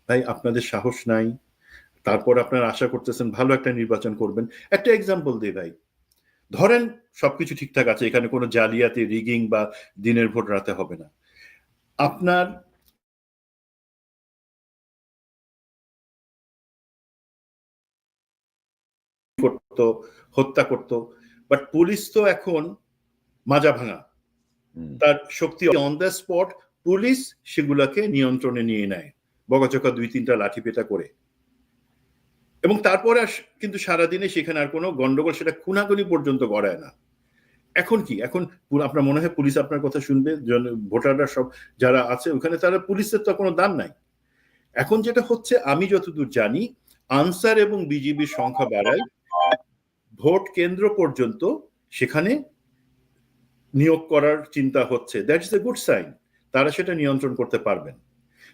ভাই আপনাদের সাহস নাই, তারপর আপনারা আশা করতেছেন ভালো একটা নির্বাচন করবেন। একটা এক্সাম্পল দিই ভাই, ধরেন সবকিছু ঠিকঠাক আছে, এখানে কোনো জালিয়াতি রিগিং বা দিনের ভোট রাতে হবে না, আপনার করতো, হত্যা করতো, বাট পুলিশ তো এখন মাজা ভাঙা, তার শক্তি অন দ্য স্পট, পুলিশ সেগুলাকে নিয়ন্ত্রণে নিয়ে নেয় বকাচকা 2-3টা লাঠি পেটা করে, এবং তারপরে কিন্তু সারাদিনে সেখানে আর কোনো গন্ডগোল, সেটা খুনাখুনি পর্যন্ত গড়ায় না। এখন কি, এখন আপনার মনে হয় পুলিশ আপনার কথা শুনবে? ভোটাররা সব যারা আছে ওখানে, তারা পুলিশের তো কোনো দাম নাই। এখন যেটা হচ্ছে, আমি যতদূর জানি, আনসার এবং বিজিবির সংখ্যা বাড়ায়, ভোট কেন্দ্র পর্যন্ত সেখানে নিয়োগ করার চিন্তা হচ্ছে। That is a good sign, তারা সেটা নিয়ন্ত্রণ করতে পারবেন।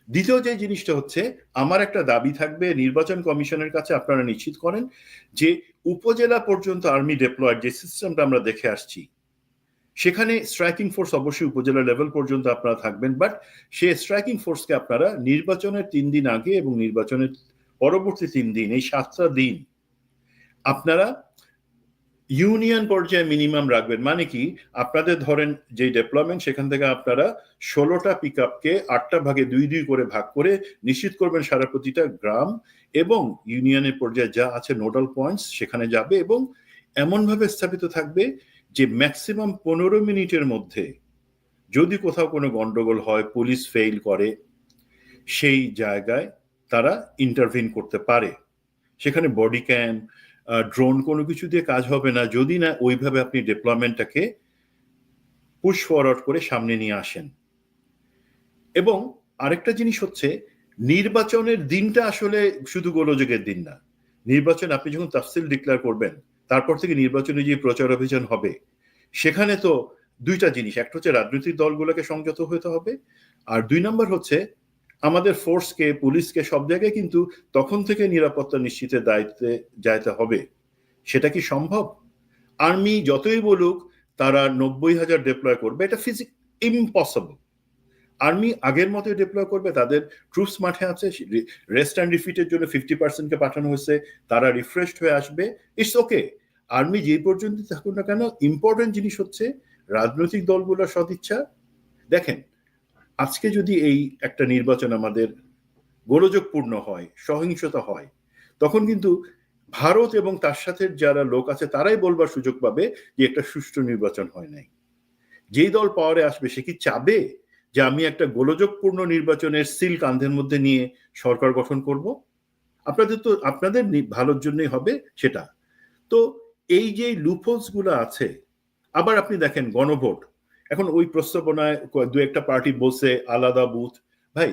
দ্বিতীয় যে জিনিসটা হচ্ছে, আমার একটা দাবি থাকবে নির্বাচন কমিশনের কাছে, আপনারা নিশ্চিত করেন যে উপজেলা পর্যন্ত আর্মি ডেপ্লয়েড যে সিস্টেমটা আমরা দেখে আসছি, সেখানে স্ট্রাইকিং ফোর্স অবশ্যই উপজেলা লেভেল পর্যন্ত আপনারা থাকবেন, বাট সে স্ট্রাইকিং ফোর্সকে আপনারা নির্বাচনের 3 দিন আগে এবং নির্বাচনের পরবর্তী 3 দিন, এই 7টা দিন আপনারা ইউনিয়ন পর্যায়ে মিনিমাম রাখবেন। মানে কি, আপনাদের ধরেন যে ডেপ্লয়মেন্ট, সেখান থেকে আপনারা 16টা পিক আপকে 8টা ভাগে 2-2 করে ভাগ করে নিশ্চিত করবেন সারা প্রতিটা গ্রাম এবং ইউনিয়নের পর্যায়ে যা আছে নোডাল পয়েন্টস সেখানে যাবে, এবং এমনভাবে স্থাপিত থাকবে যে ম্যাক্সিমাম 15 মিনিটের মধ্যে যদি কোথাও কোনো গন্ডগোল হয়, পুলিশ ফেইল করে, সেই জায়গায় তারা ইন্টারভিন করতে পারে। সেখানে বডি ক্যাম, ড্রোন কোনো কিছু দিয়ে কাজ হবে না, যদি না ওইভাবে আপনি ডেপ্লয়মেন্টটাকে পুশ ফরওয়ার্ড করে সামনে নিয়ে আসেন। এবং আরেকটা জিনিস হচ্ছে, নির্বাচনের দিনটা আসলে শুধু গোলযোগের দিন না। নির্বাচন আপনি যখন তাফসিল ডিক্লেয়ার করবেন, তারপর থেকে নির্বাচনে যে প্রচার অভিযান হবে, সেখানে তো 2টা জিনিস, একটা হচ্ছে রাজনৈতিক দলগুলোকে সংযত হতে হবে, আর 2 নম্বর হচ্ছে আমাদের ফোর্সকে, পুলিশকে সব জায়গায় কিন্তু তখন থেকে নিরাপত্তা নিশ্চিতের দায়িত্বে যাইতে হবে। সেটা কি সম্ভব? আর্মি যতই বলুক তারা 90,000 ডিপ্লয় করবে, এটা ইম্পসিবল। আর্মি আগের মতোই ডিপ্লয় করবে, তাদের ট্রুপস মাঠে আছে, রেস্ট অ্যান্ড রিফিটের জন্য 50%কে পাঠানো হয়েছে, তারা রিফ্রেশড হয়ে আসবে, ইটস ওকে। আর্মি যে পর্যন্ত থাকুক না কেন, ইম্পর্টেন্ট জিনিস হচ্ছে রাজনৈতিক দলগুলোর সদিচ্ছা। দেখেন, আজকে যদি এই একটা নির্বাচন আমাদের গোলযোগপূর্ণ হয়, সহিংসতা হয়, তখন কিন্তু ভারত এবং তার সাথে যারা লোক আছে তারাই বলবার সুযোগ পাবে যে একটা সুষ্ঠু নির্বাচন হয় নাই। যেই দল পাওয়ারে আসবে সে কি চাবে যে আমি একটা গোলযোগপূর্ণ নির্বাচনের সিল কাঁধের মধ্যে নিয়ে সরকার গঠন করব? আপনাদের তো আপনাদের ভালোর জন্যই হবে সেটা। তো এই যে লুপহোলস গুলো আছে, আবার আপনি দেখেন গণভোট, এখন ওই প্রস্তাবনায় 2-একটা পার্টি বলছে আলাদা বুথ। ভাই,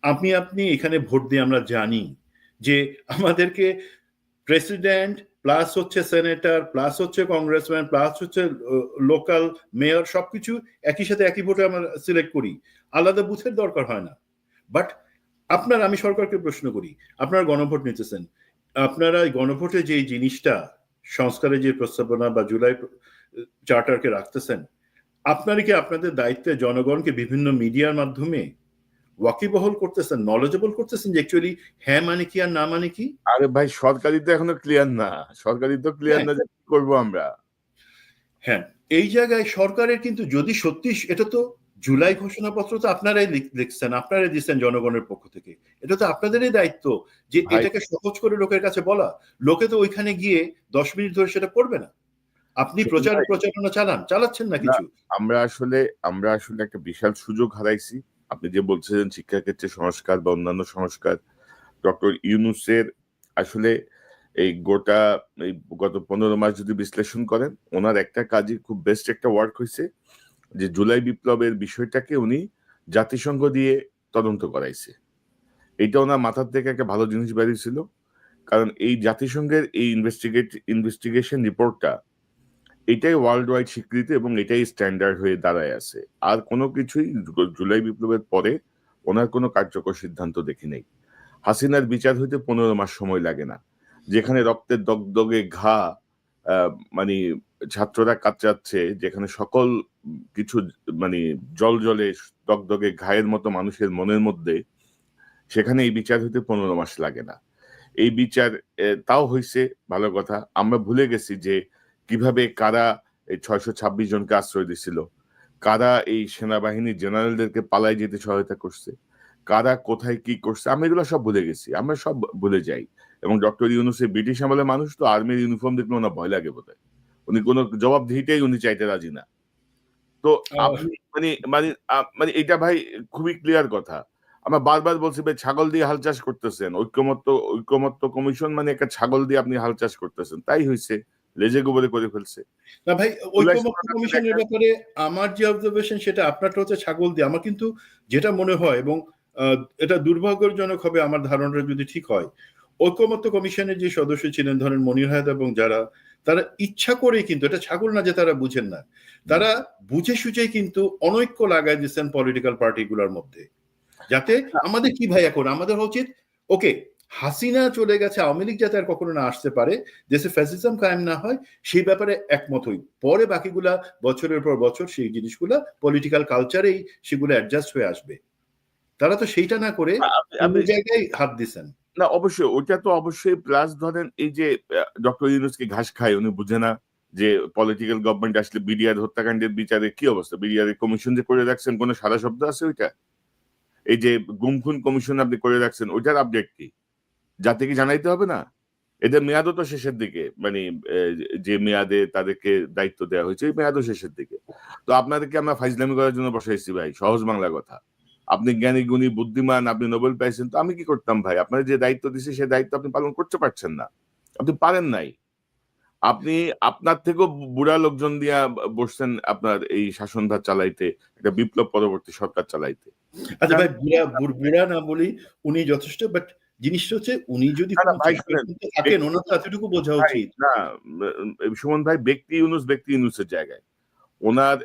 আপনি এখানে ভোট দিয়ে আমরা জানি যে আমাদেরকে প্রেসিডেন্ট প্লাস হচ্ছে সেনেটর প্লাস হচ্ছে কংগ্রেসম্যান প্লাস হচ্ছে লোকাল মেয়র সবকিছু একই সাথে একই ভোটে আমরা সিলেক্ট করি, আলাদা বুথের দরকার হয় না। বাট আমি সরকারকে প্রশ্ন করি, আপনারা গণভোট নিতেছেন, আপনারা গণভোটে যে জিনিসটা সংস্কারের যে প্রস্তাবনা বা জুলাই চার্টারকে রাখতেছেন, আপনারা কি আপনাদের দায়িত্বে জনগণকে বিভিন্ন মিডিয়ার মাধ্যমে ওয়াকিবহল করতেছেন, নলেজেবল করতেছেন যে অ্যাকচুয়ালি হ্যাঁ মানে কি আর না মানে কি? আরে ভাই, সরকারি তো এখনো ক্লিয়ার না, সরকারি তো ক্লিয়ার না যে কি করবো আমরা। হ্যাঁ, এই জায়গায় সরকারের কিন্তু যদি সত্যি, এটা তো জুলাই ঘোষণাপত্র তো আপনারাই লিখছেন, আপনারাই দিচ্ছেন জনগণের পক্ষ থেকে, এটা তো আপনাদেরই দায়িত্ব যে ভাই, এটাকে সহজ করে লোকের কাছে বলা। লোকে তো ওইখানে গিয়ে 10 মিনিট ধরে সেটা করবে না। আপনি ভাই, প্রচারণা চালাচ্ছেন না না, কিছু। আমরা আসলে একটা বিশাল সুযোগ হারাইছি। আপনি যে বলছিলেন শিক্ষাক্ষেত্রে সংস্কার বা অন্যান্য সংস্কার, ডক্টর ইউনূসের আসলে এই গত 15 মাস যদি বিশ্লেষণ করেন, ওনার একটা কাজই খুব বেস্ট একটা ওয়ার্ক হয়েছে, যে জুলাই বিপ্লবের বিষয়টাকে উনি জাতিসংঘ দিয়ে তদন্ত করাইছে। এইটা ওনার মাথার থেকে একটা ভালো জিনিস বেরিয়েছিল, কারণ এই জাতিসংঘের এই ইনভেস্টিগেশন রিপোর্টটা, এটাই ওয়ার্ল্ড ওয়াইড স্বীকৃতি এবং এটাই স্ট্যান্ডার্ড হয়ে দাঁড়ায় আছে। আর কোনো কিছুই জুলাই বিপ্লবের পরে ওনার কোনো কার্যকর সিদ্ধান্ত দেখি নেই। হাসিনার বিচার হইতে 15 মাস সময় লাগে না, যেখানে রক্তের দগদগে ঘা, মানে ছাত্ররা কাতরাচ্ছে, যেখানে সকল কিছু মানে জল জলে দগদগে ঘায়ের মতো মানুষের মনের মধ্যে, সেখানে এই বিচার হইতে 15 মাস লাগে না। এই বিচার তাও হইছে, ভালো কথা। আমরা ভুলে গেছি যে কিভাবে কারা এই 626 জনকে আশ্রয় দিছিল, কারা এই সেনাবাহিনী জেনারেলদেরকে পালাই যেতে সহায়তা করছে, কারা কোথায় কি করছে, আমরা এগুলো সব ভুলে গেছি, আমরা সব ভুলে যাই। এবং ডক্টর ইউনূস ব্রিটিশ আমলের মানুষ, তো আর্মির ইউনিফর্ম দেখলে ওনার ভয় লাগে বোধহয়, উনি কোনো জবাবদিহিটাই উনি চাইতে রাজি না। তো আপনি মানে মানে মানে এটা ভাই খুবই ক্লিয়ার কথা। আমরা বারবার বলছি ভাই, ছাগল দিয়ে হাল চাষ করতেছেন, ঐক্যমত্য কমিশন মানে একটা ছাগল দিয়ে আপনি হাল চাষ করতেছেন, তাই হয়েছে, লেজে গোবরে করে ফেলছে। না ভাই, ঐকমত্য কমিশনের ব্যাপারে আমার যে অবজারভেশন সেটা আপনারটা হচ্ছে ছাগল দিয়ে। আমার কিন্তু যেটা মনে হয়, এবং এটা দুর্ভাগ্যজনক হবে আমার ধারণাটা যদি ঠিক হয়, ঐকমত্য কমিশনের যে সদস্য ছিলেন ধরেন মনির হায়দার এবং যারা, তারা ইচ্ছা করেই, কিন্তু এটা ছাগল না যে তারা বুঝেন না, তারা বুঝে সুঝে কিন্তু অনৈক্য লাগাই দিচ্ছেন পলিটিক্যাল পার্টিগুলোর মধ্যে। যাতে আমাদের কি ভাই, এখন আমাদের উচিত ওকে হাসিনা চলে গেছে, আওয়ামী লীগ যাতে আর কখনো না আসতে পারে, দেশে ফ্যাসিজম কায়েম না হয়, সেই ব্যাপারে একমত হই। পরে বাকিগুলা বছরের পর বছর সেই জিনিসগুলা পলিটিক্যাল কালচারেই সেগুলো অ্যাডজাস্ট হয়ে আসবে। তারা তো সেইটা না করে অন্য জায়গায় হাত দিচ্ছেন। না অবশ্যই, ওইটা তো অবশ্যই। প্লাস ধরেন এই যে ডক্টর ইউনূসকে ঘাস খায়, উনি বুঝে না যে পলিটিক্যাল গভর্নমেন্ট আসলে বিডিআর হত্যাকাণ্ডের বিচারে কি অবস্থা, বিডিআর কমিশন যে করে রাখছেন, কোনো সাদা শব্দ আছে ওইটা? এই যে গুমখুন কমিশন আপনি করে রাখছেন, ওইটার আপডেট কি? জাতিকে জানাইতে হবে না? এদের মেয়াদও তো শেষের দিকে, মানে যে মেয়াদে তাদেরকে দায়িত্ব দেওয়া হয়েছে ওই মেয়াদও শেষের দিকে। তো আপনাদেরকে আমরা ফাইজলামি করার জন্য বসাইছি ভাই, সহজ বাংলা কথা। আপনি জ্ঞানী গুণী বুদ্ধিমান, আপনি নোবেল পাইছেন, তো আমি কি করতাম ভাই? আপনার যে দায়িত্ব দিছি সেই দায়িত্ব আপনি পালন করতে পারছেন না, আপনি পারেন নাই। আপনি আপনার থেকেও বুড়া লোকজন দিয়া বসছেন আপনার এই শাসনভার চালাইতে, একটা বিপ্লব পরবর্তী সরকার চালাইতে। আচ্ছা ভাই, বুড়া না বলি, উনি যথেষ্ট, বাট জিনিসটা হচ্ছে উনি যদি থাকেন, ওনার তো এতটুকু বোঝা উচিত না। সুমন ভাই, ব্যক্তি ইউনূসের জায়গায়, ওনার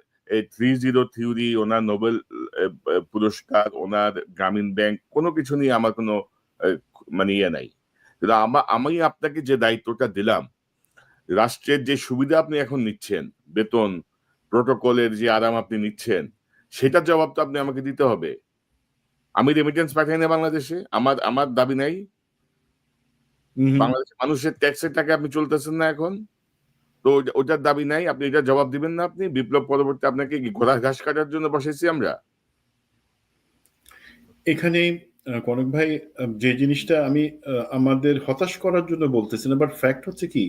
3-0 থিওরি, ওনার নোবেল পুরস্কার, ওনার গ্রামীণ ব্যাংক, কোনো কিছু নিয়ে আমার কোনো মানে ইয়ে নাই। কিন্তু আমি আপনাকে যে দায়িত্বটা দিলাম, রাষ্ট্রের যে সুবিধা আপনি এখন নিচ্ছেন, বেতন, প্রোটোকলের যে আরাম আপনি নিচ্ছেন, সেটার জবাব তো আপনি আমাকে দিতে হবে। আমি রেমিটেন্স পাঠাই না বাংলাদেশে, আমার দাবি নাই। বাংলাদেশের মানুষের ট্যাক্সের টাকা আপনি চলতেছেন না এখন, তো ওটার দাবি নাই, আপনি এটা জবাব দিবেন না। আপনি বিপ্লব পরবর্তী আপনাকে কি ঘোড়া ঘাস কাটার জন্য বসেছি আমরা? এখানে কনক ভাই, যে জিনিসটা আমি আমাদের হতাশ করার জন্য বলতেছি না, বাট ফ্যাক্ট হচ্ছে কি,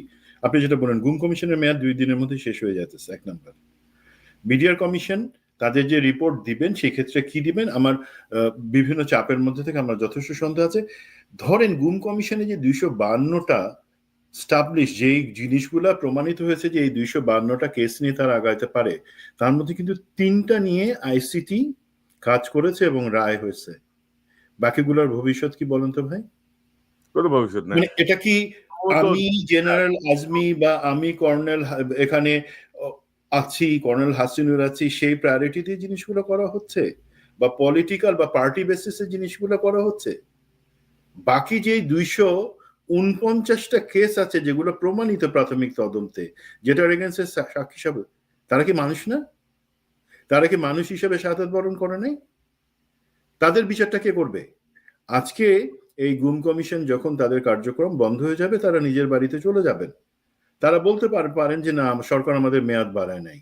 আপনি যেটা বলেন গুম কমিশনের মেয়াদ 2 দিনের মধ্যে শেষ হয়ে যাচ্ছে, এক নাম্বার। বিডিআর কমিশন তাদের যে রিপোর্ট দিবেন সেক্ষেত্রে কি দিবেন, আমার বিভিন্ন চাপের মধ্যে থেকে আমার যথেষ্ট সন্দেহ আছে। ধরেন গুম কমিশনে যে 252টা স্টাবলিশ, যেই জিনিসগুলা প্রমাণিত হয়েছে যে এই 252টা কেস নিয়ে তারা আগাইতে পারে, তার মধ্যে কিন্তু 3টা নিয়ে আইসিটি কাজ করেছে এবং রায় হয়েছে। বাকিগুলোর ভবিষ্যৎ কি বলেন তো ভাই? কোনো ভবিষ্যৎ নাই। মানে এটা কি আমি জেনারেল আজমি বা আমি কর্নেল এখানে আছি, কর্নেল হাসিনুর আছি, সেই প্রায়োরিটিতে জিনিসগুলো করা হচ্ছে, বা পলিটিক্যাল বা পার্টি বেসিসে জিনিসগুলো করা হচ্ছে? বাকি যে 249টা কেস আছে যেগুলো প্রমাণিত প্রাথমিক তদন্তে, যেটার এগেন্সে সাক্ষী হিসাবে, তারা কি মানুষ না? তারা কি মানুষ হিসেবে শাহাদাত বরণ করে নাই? তাদের বিচারটা কে করবে? আজকে এই গুম কমিশন যখন তাদের কার্যক্রম বন্ধ হয়ে যাবে, তারা নিজের বাড়িতে চলে যাবেন। তারা বলতে পারেন যে না, সরকার আমাদের মেয়াদ বাড়ায় নাই।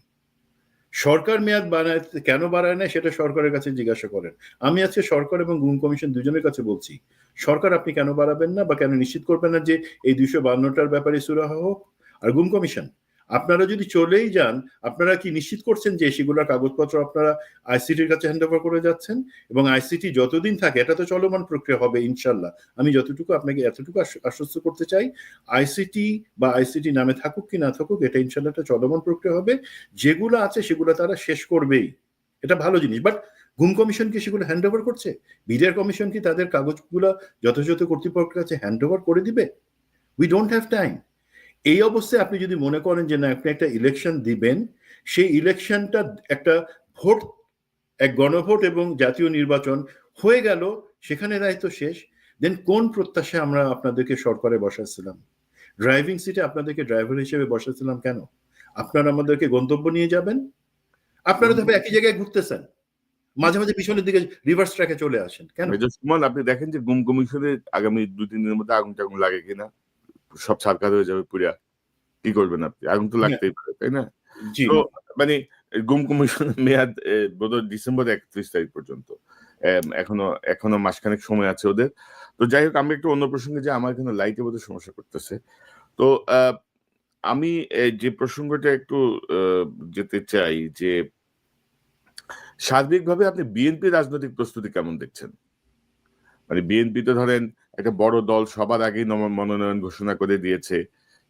সরকার মেয়াদ বাড়ায় কেন বাড়ায় নাই সেটা সরকারের কাছে জিজ্ঞাসা করেন। আমি আজকে সরকার এবং গুম কমিশন দুজনের কাছে বলছি, সরকার আপনি কেন বাড়াবেন না বা কেন নিশ্চিত করবেন না যে এই 252টার ব্যাপারে সুরাহা হোক? আর গুম কমিশন, আপনারা যদি চলেই যান, আপনারা কি নিশ্চিত করছেন যে সেগুলোর কাগজপত্র আপনারা আইসিটির কাছে হ্যান্ড ওভার করে যাচ্ছেন? এবং আইসিটি যতদিন থাকে, এটা তো চলমান প্রক্রিয়া হবে ইনশাল্লাহ, আমি যতটুকু আপনাকে এতটুকু আশ্বস্ত করতে চাই, আইসিটি বা আইসিটি নামে থাকুক কি না থাকুক, এটা ইনশাল্লাহ একটা চলমান প্রক্রিয়া হবে। যেগুলো আছে সেগুলো তারা শেষ করবেই, এটা ভালো জিনিস। বাট গুম কমিশন কি সেগুলো হ্যান্ড ওভার করছে? বিডিআর কমিশন কি তাদের কাগজগুলো যথাযথ কর্তৃপক্ষের কাছে হ্যান্ড ওভার করে দিবে? We don't have time. এই অবস্থায় আপনি যদি মনে করেন যে না, আপনি একটা ইলেকশন দিবেন, সেই ইলেকশনটা একটা ভোট, এক গণভোট এবং জাতীয় নির্বাচন হয়ে গেল, সেখানে দায়িত্ব শেষ, দেন কোন প্রত্যাশায় আমরা আপনাদেরকে সরকারে বসাচ্ছিলাম? ড্রাইভিং সিটে আপনাদেরকে ড্রাইভার হিসেবে বসাচ্ছিলাম কেন? আপনারা আমাদেরকে গন্তব্য নিয়ে যাবেন, আপনারা তবে একই জায়গায় ঘুরতেছেন। মাঝে মাঝে পিছনের দিকে রিভার্স ট্র্যাকে চলে আসেন কেন? মেজর সুমন, আপনি দেখেন যে গুম কমিশনে আগামী 2-3 দিনের মধ্যে আগুন টাগুন লাগে কিনা, সব ছারখার হয়ে যাবে পুরা, কি করবেন আপনি? আগুন তো হ্যাঁ, লাগতেই পারে, তাই না? জি তো মানে গুম কমিশনের মেয়াদ বোধহয় ডিসেম্বর 31 তারিখ পর্যন্ত। এখনো এখনো মাসখানেক সময় আছে ওদের। তো যাই হোক, আমি একটু অন্য প্রসঙ্গে যাই। আমার এখানে লাইটে বোধহয় সমস্যা করতেছে। তো আমি যে প্রসঙ্গটা একটু আ যেতে চাই যে সার্বিকভাবে আপনি বিএনপির রাজনৈতিক প্রস্তুতি কেমন দেখছেন? মানে বিএনপি তো ধরেন একটা বড় দল, সবার আগেই মনোনয়ন ঘোষণা করে দিয়েছে।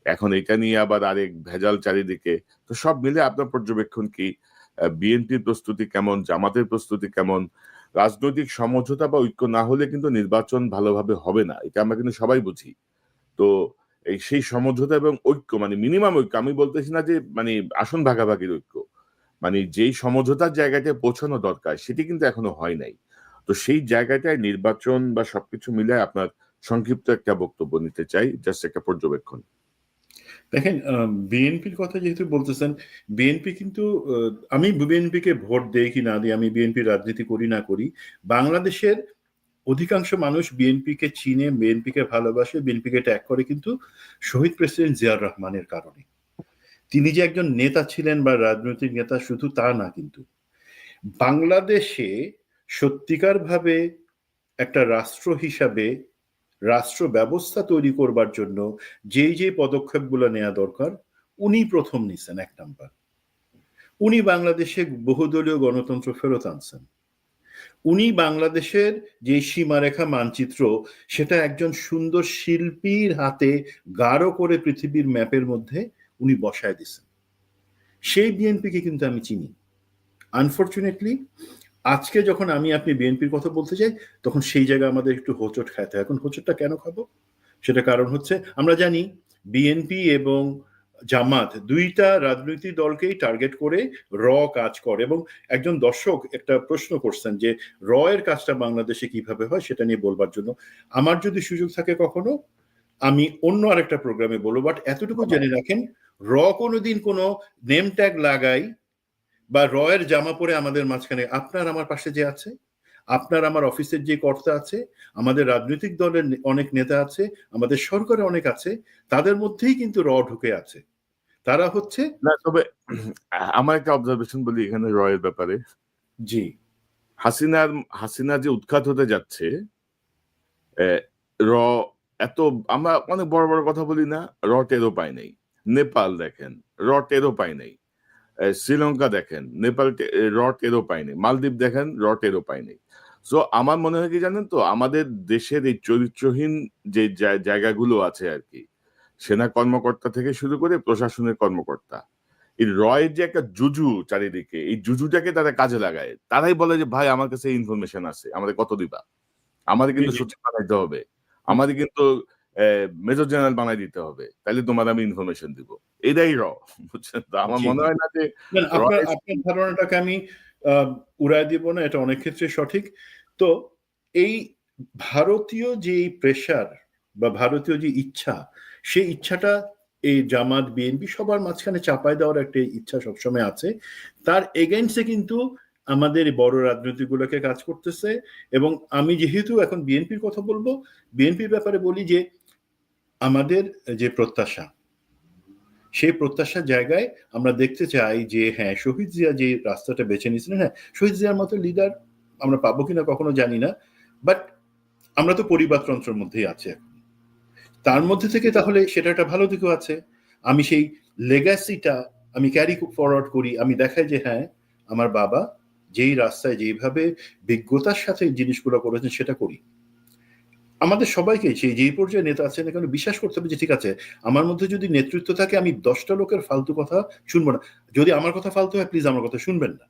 এখন এটা নিয়ে আবার আরেক ভেজাল চারিদিকে। তো সব মিলে আপনার পর্যবেক্ষণ কি? বিএনপির প্রস্তুতি কেমন? জামাতের প্রস্তুতি কেমন? রাজনৈতিক সমঝোতা বা ঐক্য না হলে কিন্তু নির্বাচন ভালোভাবে হবে না। এটা আমরা কিন্তু সবাই বুঝি। তো সেই সমঝোতা এবং ঐক্য, মানে মিনিমাম ঐক্য, আমি বলতেছি না যে মানে আসন ভাগাভাগির ঐক্য। মানে যেই সমঝোতার জায়গাটায় পৌঁছানো দরকার সেটি কিন্তু এখনো হয় নাই। তো সেই জায়গাটায় নির্বাচন বা সবকিছু মিলে আপনার সংক্ষিপ্ত একটা বক্তব্য নিতে চাই, জাস্ট একটা পর্যবেক্ষণ। দেখেন, বিএনপির কথা যেহেতু বলতেছেন, বিএনপি কিন্তু আমি বিএনপিকে ভোট দেই কি না দিই, আমি বিএনপির রাজনীতি করি না করি, বাংলাদেশের অধিকাংশ মানুষ বিএনপিকে চিনে, বিএনপিকে ভালোবাসে, বিএনপিকে ট্যাগ করে কিন্তু শহীদ প্রেসিডেন্ট জিয়াউর রহমানের কারণে। তিনি যে একজন নেতা ছিলেন বা রাজনৈতিক নেতা শুধু তা না, কিন্তু বাংলাদেশে সত্যিকারভাবে একটা রাষ্ট্র হিসাবে রাষ্ট্র ব্যবস্থা তৈরি করবার জন্য যে পদক্ষেপগুলো নেওয়া দরকার উনি প্রথম নিছেন। 1 নাম্বার, উনি বাংলাদেশে বহুদলীয় গণতন্ত্র ফেরত আনছেন। উনি বাংলাদেশের যে সীমারেখা মানচিত্র, সেটা একজন সুন্দর শিল্পীর হাতে গাঢ় করে পৃথিবীর ম্যাপের মধ্যে উনি বসায় দিছেন। সেই বিএনপিকে কিন্তু আমি চিনি। আনফরচুনেটলি আজকে যখন আমি আপনি বিএনপির কথা বলতে চাই, তখন সেই জায়গায় আমাদের একটু হোঁচট খাইতে হয়। এখন হোঁচটটা কেন খাবো? সেটা কারণ হচ্ছে, আমরা জানি বিএনপি এবং জামাত ২ টা রাজনৈতিক দলকেই টার্গেট করে র কাজ করে, এবং একজন দর্শক একটা প্রশ্ন করছেন যে র এর কাজটা বাংলাদেশে কিভাবে হয় সেটা নিয়ে বলবার জন্য। আমার যদি সুযোগ থাকে কখনো, আমি অন্য আরেকটা প্রোগ্রামে বলবো, বাট এতটুকু জেনে রাখেন, র কোনোদিন কোনো নেম ট্যাগ লাগাই বা রয়ের জামা পরে আমাদের মাঝখানে আপনার আমার পাশে যে আছে, আপনার আমার অফিসের যে কর্তা আছে, আমাদের রাজনৈতিক দলের অনেক নেতা আছে, আমাদের সরকারে অনেক আছে, তাদের মধ্যেই কিন্তু র ঢুকে আছে। তারা হচ্ছে না, তবে আমার একটা অবজারভেশন বলি এখানে রয়ের ব্যাপারে। জি হাসিনা যে উৎখাত হতে যাচ্ছে, এ র এত, আমরা অনেক বড়, বড় কথা বলি না? র টেরও পায় নাই। নেপাল দেখেন, র টেরও পায় নাই। শ্রীলঙ্কা দেখেন, নেপাল র টেরও পায় নাই। মালদ্বীপ দেখেন, র টেরও পায় নাই। সো আমার মনে হয় কি জানেন তো? আমাদের দেশের এই চরিত্রহীন যে জায়গাগুলো আছে আরকি, সেনা কর্মকর্তা থেকে শুরু করে প্রশাসনের কর্মকর্তা, এই রয়ের যে একটা জুজু চারিদিকে, এই জুজুটাকে তারা কাজে লাগায়। তারাই বলে যে, "ভাই আমার কাছে ইনফরমেশন আছে। আমারে কত দিবা? আমারে কিন্তু জি সচিব বানাইতে হবে। আমারে কিন্তু মেজর জেনারেল বানাই দিতে হবে। তাইলে তোমারে আমি ইনফরমেশন দিব।" এটাই বুঝছেন তো? আমার জি মনে জি হয় না যে আপনার রয় আপনার ধারণাটাকে আমি উড়ায় দিব না, এটা অনেক ক্ষেত্রে সঠিক। তো এই ভারতীয় যে প্রেশার বা ভারতীয় যে ইচ্ছা, সেই ইচ্ছাটা এই জামাত বিএনপি সবার মাঝখানে চাপায় দেওয়ার একটা ইচ্ছা সবসময় আছে। তার এগেইনস্টে কিন্তু আমাদের এই বড় রাজনৈতিক গুলোকে কাজ করতেছে। এবং আমি যেহেতু এখন বিএনপির কথা বলবো, বিএনপির ব্যাপারে বলি যে আমাদের যে প্রত্যাশা, সেই প্রত্যাশার জায়গায় আমরা দেখতে চাই যে হ্যাঁ, শহীদ জিয়া যে রাস্তাটা বেছে নিয়েছিলেন, হ্যাঁ, শহীদ জিয়ার মতো লিডার আমরা পাবো কিনা কখনো জানি না, বাট আমরা তো পরিবারতন্ত্রের মধ্যেই আছি এখন। তার মধ্যে থেকে তাহলে সেটা একটা ভালো দিকও আছে। আমি সেই লেগাসিটা আমি ক্যারি ফরওয়ার্ড করি, আমি দেখাই যে হ্যাঁ, আমার বাবা যেই রাস্তায় যেইভাবে বিজ্ঞতার সাথে জিনিসগুলো করেছেন সেটা করি। আমাদের সবাইকে সেই যেই পর্যায়ে নেতা আছেন এখানে বিশ্বাস করতে হবে যে ঠিক আছে, আমার মধ্যে যদি নেতৃত্ব থাকে আমি 10টা লোকের ফালতু কথা শুনবো না। যদি আমার কথা ফালতু হয় প্লিজ আমার কথা শুনবেন না,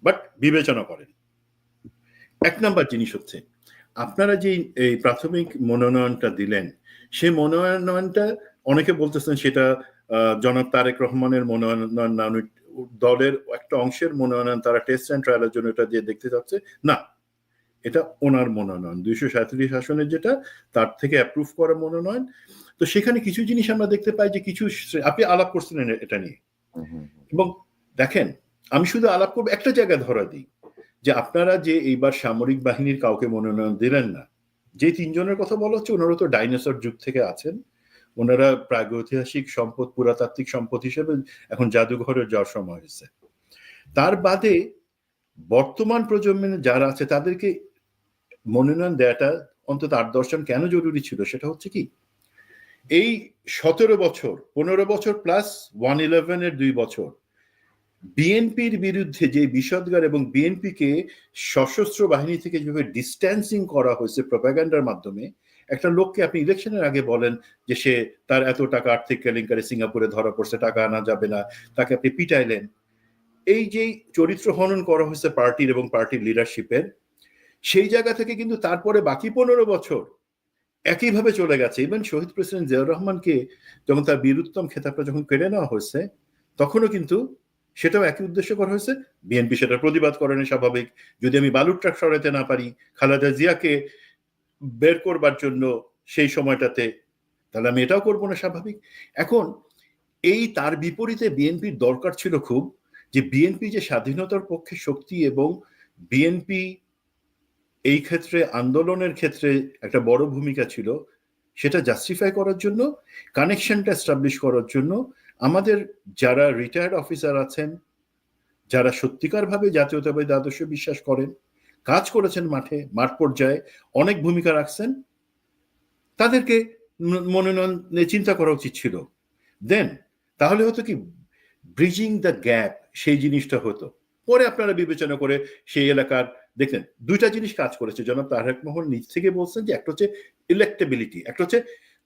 বাট বিবেচনা করেন। 1 নাম্বার জিনিস হচ্ছে, আপনারা যে এই প্রাথমিক মনোনয়নটা দিলেন, সেই মনোনয়নটা অনেকে বলতেছেন সেটা জনাব তারেক রহমানের মনোনয়ন না, দলের একটা অংশের মনোনয়ন, তারা টেস্ট অ্যান্ড ট্রায়ালের জন্য এটা দিয়ে দেখতে যাচ্ছে না। এটা ওনার মনোনয়ন 237 আসনের, যেটা তার থেকে অ্যাপ্রুভ করা মনোনয়ন। তো সেখানে কিছু জিনিস আমরা দেখতে পাই যে কিছু আপনি আলাপ করছিলেন এটা নিয়ে, হুম, হুম, এবং দেখেন আমি শুধু আলাপ করবো একটা জায়গায় ধরা দিই, যে আপনারা যে এইবার সামরিক বাহিনীর কাউকে মনোনয়ন দিলেন না, যে তিনজনের কথা বলা হচ্ছে ওনারা তো ডাইনোসর যুগ থেকে আছেন, ওনারা প্রাগৈতিহাসিক সম্পদ, পুরাতাত্ত্বিক সম্পদ হিসেবে এখন জাদুঘরে যাওয়ার সময় হয়েছে। তার বাদে বর্তমান প্রজন্মের যারা আছে তাদেরকে মনোনয়ন দেওয়াটা অন্তত 8-10 জন কেন জরুরি ছিল, সেটা হচ্ছে কি, এই 17 বছর 15 বছর প্লাস 111 এর 2 বছর বিএনপির বিরুদ্ধে যে বিষদগার এবং বিএনপিকে সশস্ত্র বাহিনী থেকে যেভাবে ডিস্ট্যান্সিং করা হয়েছে প্রপাগান্ডার মাধ্যমে, একটা লোককে আপনি ইলেকশনের আগে বলেন যে সে তার এত টাকা আর্থিক কেলেঙ্কারি সিঙ্গাপুরে ধরা পড়ছে, টাকা আনা যাবে না, তাকে আপনি পিটাইলেন। এই যে চরিত্র হনন করা হয়েছে পার্টির এবং পার্টির লিডারশিপের, সেই জায়গা থেকে কিন্তু তারপরে বাকি 15 বছর একইভাবে চলে গেছে। ইভেন শহীদ প্রেসিডেন্ট জিয়াউর রহমানকে যখন তার বীরুত্তম খেতাবটা যখন কেড়ে নেওয়া হয়েছে, তখনও কিন্তু সেটাও একই উদ্দেশ্য করা হয়েছে। বিএনপি সেটা প্রতিবাদ করেনি, স্বাভাবিক। যদি আমি বালুর ট্রাক সরাতে না পারি খালেদা জিয়াকে বের করবার জন্য সেই সময়টাতে, তাহলে আমি এটাও করবো না, স্বাভাবিক। এখন এই তার বিপরীতে বিএনপির দরকার ছিল খুব, যে বিএনপি যে স্বাধীনতার পক্ষে শক্তি এবং বিএনপি এই ক্ষেত্রে আন্দোলনের ক্ষেত্রে একটা বড় ভূমিকা ছিল, সেটা জাস্টিফাই করার জন্য, কানেকশনটা এস্টাবলিশ করার জন্য আমাদের যারা রিটায়ার্ড অফিসার আছেন, যারা সত্যিকারভাবে জাতীয়তাবাদী আদর্শে বিশ্বাস করেন, কাজ করেছেন মাঠ পর্যায়ে, অনেক ভূমিকা রাখছেন, তাদেরকে মনোনয়ন চিন্তা করা উচিত ছিল। দেন তাহলে হতো কি, ব্রিজিং দ্য গ্যাপ, সেই জিনিসটা হতো। পরে আপনারা বিবেচনা করে সেই এলাকার দেখলেন দুইটা জিনিস কাজ করেছে। জনাব তারেক রহমান নিজ থেকে বলছেন যে একটা হচ্ছে ইলেক্টেবিলিটি, একটা হচ্ছে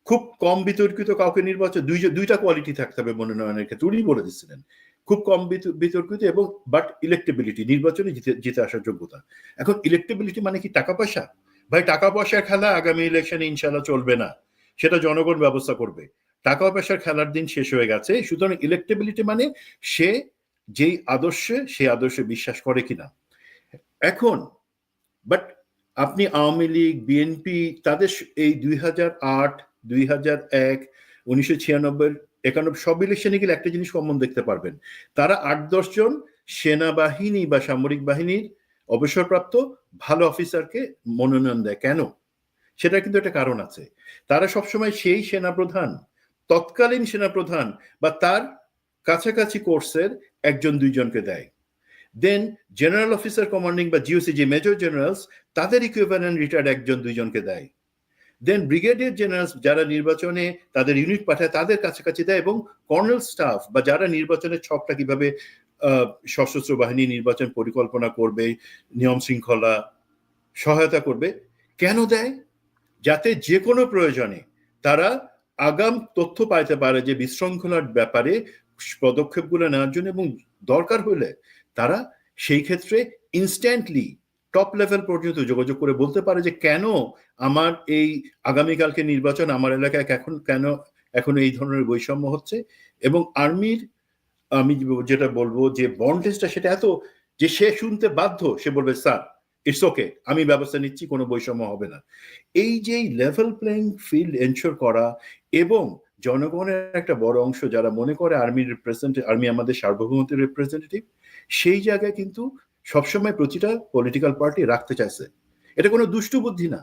খুব কম বিতর্কিত কাউকে নির্বাচন, দুইটা কোয়ালিটি থাকতে হবে মনোনয়নের ক্ষেত্রে, উনি বলে দিচ্ছিলেন। খুব কম বিতর্কিত এবং বাট ইলেক্টেবিলিটি, নির্বাচনে জিতে আসার যোগ্যতা। এখন ইলেক্টেবিলিটি মানে কি টাকা পয়সা? ভাই টাকা পয়সার খেলা আগামী ইলেকশনে ইনশাল্লাহ চলবে না, সেটা জনগণ ব্যবস্থা করবে। টাকা পয়সার খেলার দিন শেষ হয়ে গেছে। সুতরাং ইলেক্টেবিলিটি মানে সে যেই আদর্শে, সেই আদর্শে বিশ্বাস করে কিনা। এখন বাট আপনি আওয়ামী লীগ, বিএনপি, তাদের এই 2008, 2001, 1996, 91 সব ইলেকশনে গেলে একটা জিনিস কমন দেখতে পারবেন, তারা 8-10 জন সেনাবাহিনী বা সামরিক বাহিনীর অবসরপ্রাপ্ত ভালো অফিসারকে মনোনয়ন দেয়। কেন? সেটা কিন্তু একটা কারণ আছে। তারা সবসময় সেই সেনাপ্রধান, তৎকালীন সেনাপ্রধান বা তার কাছাকাছি কোর্সের 1-2জনকে দেয়। দেন জেনারেল অফিসার কমান্ডিং বা জিওসি, যে মেজর জেনারেলস, তাদের ইকুইভ্যালেন্ট রিটায়ার্ড 1-2জনকে দেয়। দেন ব্রিগেডিয়ার জেনারেলস যারা নির্বাচনে তাদের ইউনিট পাঠায়, তাদের কাছাকাছি দেয়। এবং কর্নেল স্টাফ বা যারা নির্বাচনের ছকটা কিভাবে সশস্ত্র বাহিনী নির্বাচন পরিকল্পনা করবে, নিয়ম শৃঙ্খলা সহায়তা করবে, কেন দেয়? যাতে যে কোনো প্রয়োজনে তারা আগাম তথ্য পাইতে পারে যে বিশৃঙ্খলার ব্যাপারে পদক্ষেপগুলো নেওয়ার জন্য, এবং দরকার হলে তারা সেই ক্ষেত্রে ইনস্ট্যান্টলি টপ লেভেল পর্যন্ত যোগাযোগ করে বলতে পারে যে কেন আমার এই আগামীকালকে নির্বাচন আমার এলাকায় কেন এখন এই ধরনের বৈষম্য হচ্ছে। এবং আর্মির আমি যেটা বলবো যে বন্ডেজটা সেটা এত যে সে শুনতে বাধ্য, সে বলবে স্যার ইটস ওকে, আমি ব্যবস্থা নিচ্ছি, কোনো বৈষম্য হবে না। এই যে লেভেল প্লেইং ফিল্ড এনশোর করা, এবং জনগণের একটা বড় অংশ যারা মনে করে আর্মি আমাদের সার্বভৌমত্বের রিপ্রেজেন্টেটিভ, সেই জায়গায় কিন্তু সবসময় প্রতিটা পলিটিক্যাল পার্টি রাখতে চাইছে। এটা কোনো দুষ্টু বুদ্ধি না,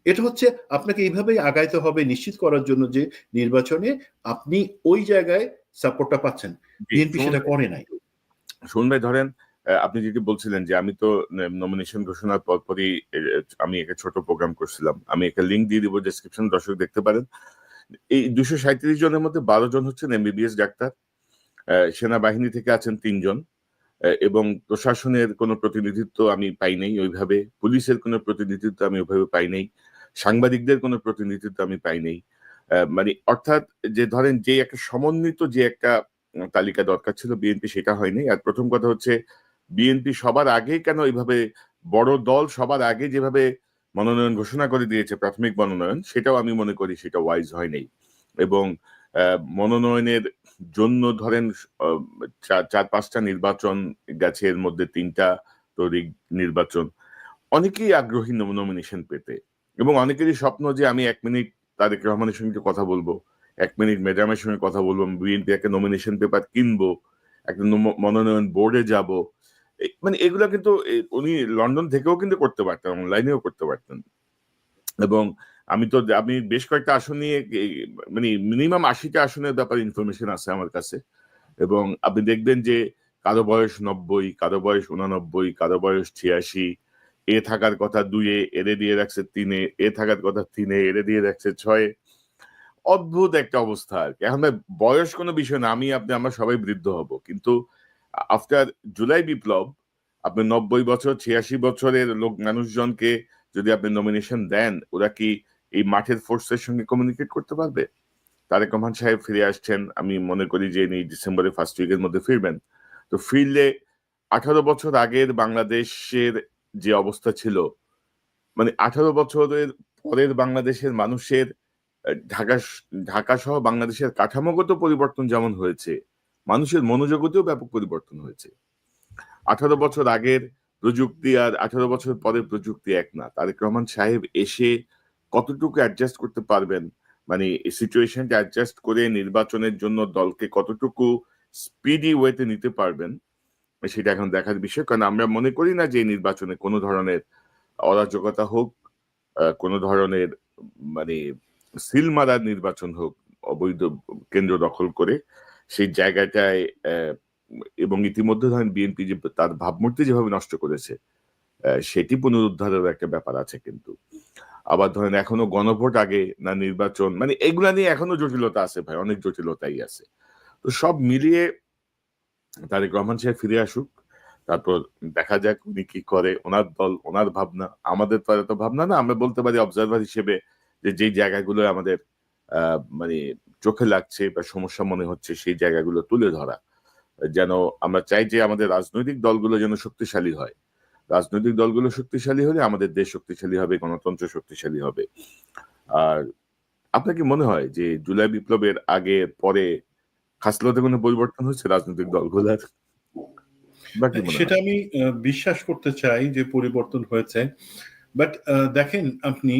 এটা হচ্ছে আপনাকে এইভাবেই আগাইতে হবে নিশ্চিত করার জন্য যে নির্বাচনে আপনি ওই জায়গায় সাপোর্টটা পাচ্ছেন। বিএনপি সেটা করে নাই। শুনুন ভাই, ধরেন আপনি যেটি বলছিলেন যে আমি তো নমিনেশন ঘোষণার পরপরই আমি একটা ছোট প্রোগ্রাম করছিলাম, আমি একটা লিঙ্ক দিয়ে দিব ডেসক্রিপশন, দর্শক দেখতে পারেন। এই 237 জনের মধ্যে 12 জন হচ্ছেন এমবিবিএস ডাক্তার, সেনাবাহিনী থেকে আছেন 3 জন, এবং প্রশাসনের কোনো প্রতিনিধিত্ব আমি পাই নাই ওইভাবে, পুলিশের কোনো প্রতিনিধিত্ব আমি ওইভাবে পাই নাই, সাংবাদিকদের কোনো প্রতিনিধিত্ব আমি পাই নাই। মানে অর্থাৎ যে ধরেন যে একটা সমন্বিত যে একটা তালিকা দরকার ছিল, বিএনপি সেটা হয়নি। আর প্রথম কথা হচ্ছে বিএনপি সবার আগে কেন এইভাবে বড় দল সবার আগে যেভাবে মনোনয়ন ঘোষণা করে দিয়েছে, প্রাথমিক মনোনয়ন, সেটাও আমি মনে করি সেটা ওয়াইজ হয় নাই। এবং মনোনয়নের জন্য ধরেন 4-5টা নির্বাচন গেছে, এর মধ্যে 3টা তরিক নির্বাচন, অনেকেই আগ্রহী নমিনেশন পেতে, এবং অনেকেরই স্বপ্ন যে আমি 1 মিনিট তারেক রহমানের সঙ্গে কথা বলবো, 1 মিনিট ম্যাডামের সঙ্গে কথা বলবো, বিএনপি একটা নমিনেশন পেপার কিনবো, একটা মনোনয়ন বোর্ডে যাব, মানে এগুলা কিন্তু উনি লন্ডন থেকেও কিন্তু করতে পারতেন, অনলাইনেও করতে পারতেন। এবং আমি বেশ কয়েকটা আসন নিয়ে মানে মিনিমাম 80টা আসনের ব্যাপারে ইনফরমেশন আছে আমার কাছে। এবং আপনি দেখবেন যে কারো বয়স 90, কারো বয়স 89, কারো বয়স 86, এ থাকার কথা 2-এ এরে দিয়ে রাখছে 3-এ, এ থাকার কথা 3-এ এরে দিয়ে রাখছে 6-এ। অদ্ভুত একটা অবস্থা আর কি। এখন ভাই বয়স কোনো বিষয় না, আমরা সবাই বৃদ্ধ হব, কিন্তু আফটার জুলাই বিপ্লব আপনি 90 বছর 86 বছরের মানুষজনকে যদি আপনি নমিনেশন দেন, ওরা কি এই মাঠের ফোর্সের সঙ্গে কমিউনিকেট করতে পারবে? তারেক রহমান সাহেব ফিরে আসছেন, আমি মনে করি যে ইনি ডিসেম্বরের ফার্স্ট উইকের মধ্যে ফিরবেন। তো ফিরলে 18 বছর আগের বাংলাদেশের যে অবস্থা ছিল, মানে 18 বছরের পরের বাংলাদেশের মানুষের ঢাকা ঢাকা সহ বাংলাদেশের কাঠামোগত পরিবর্তন যেমন হয়েছে, মানুষের মনোজগতেও ব্যাপক পরিবর্তন হয়েছে। 18 বছর আগের প্রযুক্তি আর 18 বছর পরের প্রযুক্তি এক না। তারেক রহমান সাহেব এসে কতটুকু অ্যাডজাস্ট করতে পারবেন, মানে সিচুয়েশনটা অ্যাডজাস্ট করে নির্বাচনের জন্য দলকে কতটুকু স্পিডি ওয়েতে নিতে পারবেন, সেটা এখন দেখার বিষয়। কারণ আমরা মনে করি না যে এই নির্বাচনে কোনো ধরনের অরাজকতা হোক, কোনো ধরনের মানে সিল মারার নির্বাচন হোক, অবৈধ কেন্দ্র দখল করে সেই জায়গাটায়। এবং ইতিমধ্যে ধরেন বিএনপি যে তার ভাবমূর্তি যেভাবে নষ্ট করেছে, সেটি পুনরুদ্ধারের একটা ব্যাপার আছে। কিন্তু আবার ধরেন এখনো গণভোট আগে না নির্বাচন, মানে এগুলা নিয়ে এখনো জটিলতা আছে ভাই, অনেক জটিলতাই আছে। তো সব মিলিয়ে তারেক রহমান সাহেব ফিরে আসুক, তারপর দেখা যাক উনি কি করে, ওনার দল, ওনার ভাবনা। আমাদের তো এত ভাবনা না, আমরা বলতে পারি অবজারভার হিসেবে যে যেই জায়গাগুলো আমাদের মানে চোখে লাগছে বা সমস্যা মনে হচ্ছে, সেই জায়গাগুলো তুলে ধরা। যেন আমরা চাই যে আমাদের রাজনৈতিক দলগুলো যেন শক্তিশালী হয়। রাজনৈতিক দলগুলো শক্তিশালী হলে আমাদের দেশ শক্তিশালী হবে, গণতন্ত্র শক্তিশালী হবে। আর আপনার কি মনে হয় যে জুলাই বিপ্লবের আগে পরে খাসলতে কোনো পরিবর্তন হচ্ছে রাজনৈতিক দলগুলোর? বা কি মনে সেটা হয়? আমি বিশ্বাস করতে চাই যে পরিবর্তন হয়েছে। বাট দেখেন আপনি,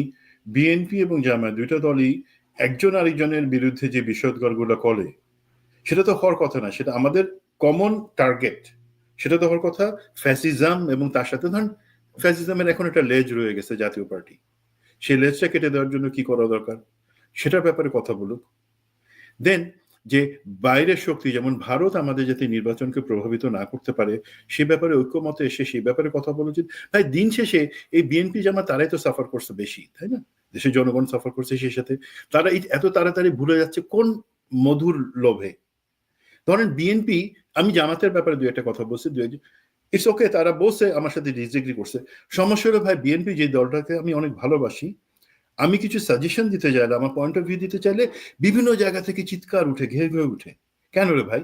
বিএনপি এবং জামায়াত দুইটা দলই একজন আরেকজনের বিরুদ্ধে যে বিষোদগারগুলো করে, সেটা তো হওয়ার কথা না। সেটা আমাদের কমন টার্গেট, সেটা তো হওয়ার কথা ফ্যাসিজম। এবং তার সাথে ধরেন ফ্যাসিজমের এখন একটা লেজ রয়ে গেছে জাতীয় পার্টি, সেই লেজটা কেটে দেওয়ার জন্য কি করা দরকার সেটার ব্যাপারে কথা বলুক। দেন যে বাইরের শক্তি যেমন ভারত আমাদের যাতে নির্বাচনকে প্রভাবিত না করতে পারে সে ব্যাপারে ঐক্যমতে এসে সেই ব্যাপারে কথা বলা উচিত। ভাই দিন শেষে এই বিএনপি জামা তারাই তো সাফার করছে বেশি, তাই না? দেশের জনগণ সাফার করছে সেই সাথে। তারা এত তাড়াতাড়ি ভুলে যাচ্ছে কোন মধুর লোভে। ধরেন বিএনপি, আমি জামাতের ব্যাপারে দু একটা কথা বলছি, ইটস ওকে, তারা বলছে আমার সাথে ডিসএগ্রি করছে। সমস্যা হলো ভাই বিএনপি যে দলটাকে আমি অনেক ভালোবাসি, আমি কিছু সাজেশন দিতে চাইলে, আমার পয়েন্ট অফ ভিউ দিতে চাইলে বিভিন্ন জায়গা থেকে চিৎকার উঠে, ঘেয়ে ঘেয়ে উঠে। কেন রে ভাই?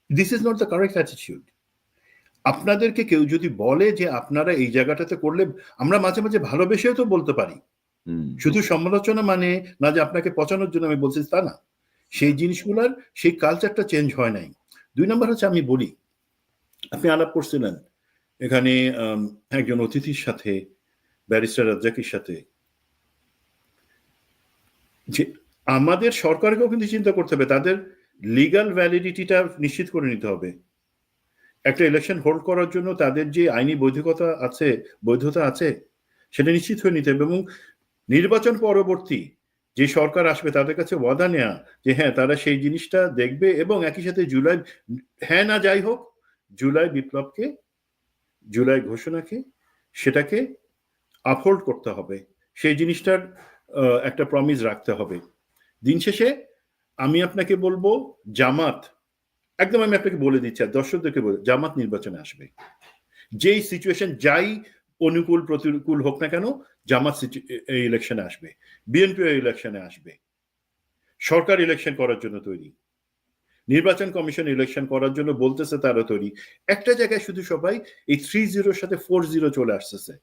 This is not the correct attitude. আপনাদেরকে কেউ যদি বলে যে আপনারা এই জায়গাটাতে করলে, আমরা মাঝে মাঝে ভালোবেসেও তো বলতে পারি, শুধু সমালোচনা মানে না যে আপনাকে পচানোর জন্য আমি বলছি তা না। সেই জিনিসগুলার সেই কালচারটা চেঞ্জ হয় নাই। 2 নম্বর হচ্ছে, আমি বলি, আপনি আলাপ করছিলেন এখানে একজন অতিথির সাথে, ব্যারিস্টার রাজ্জাকির সাথে, যে আমাদের সরকারকেও কিন্তু চিন্তা করতে হবে, তাদের লিগাল ভ্যালিডিটিটা নিশ্চিত করে নিতে হবে। একটা ইলেকশন হোল্ড করার জন্য তাদের যে আইনি বৈধতা আছে সেটা নিশ্চিত হয়ে নিতে হবে। এবং নির্বাচন পরবর্তী যে সরকার আসবে তাদের কাছে ওয়াদা নেওয়া যে হ্যাঁ তারা সেই জিনিসটা দেখবে, এবং একই সাথে জুলাই, হ্যাঁ না যাই হোক, জুলাই বিপ্লবকে, জুলাই ঘোষণাকে, সেটাকে আপহোল্ড করতে হবে। সেই জিনিসটার একটা প্রমিস রাখতে হবে। দিন শেষে আমি আপনাকে বলবো, জামাত, একদম আমি আপনাকে বলে দিচ্ছি আর দর্শকদেরকে বলে, জামাত নির্বাচনে আসবে। যেই সিচুয়েশন, যাই অনুকূল প্রতিকূল হোক না কেন, জামাত এই ইলেকশনে আসবে, বিএনপি ইলেকশনে আসবে। সরকার ইলেকশন করার জন্য তৈরি, নির্বাচন কমিশন ইলেকশন করার জন্য বলতেছে তারা তৈরি। একটা জায়গায় শুধু সবাই এই 3-0 সাথে 4-0 চলে আসতেছে,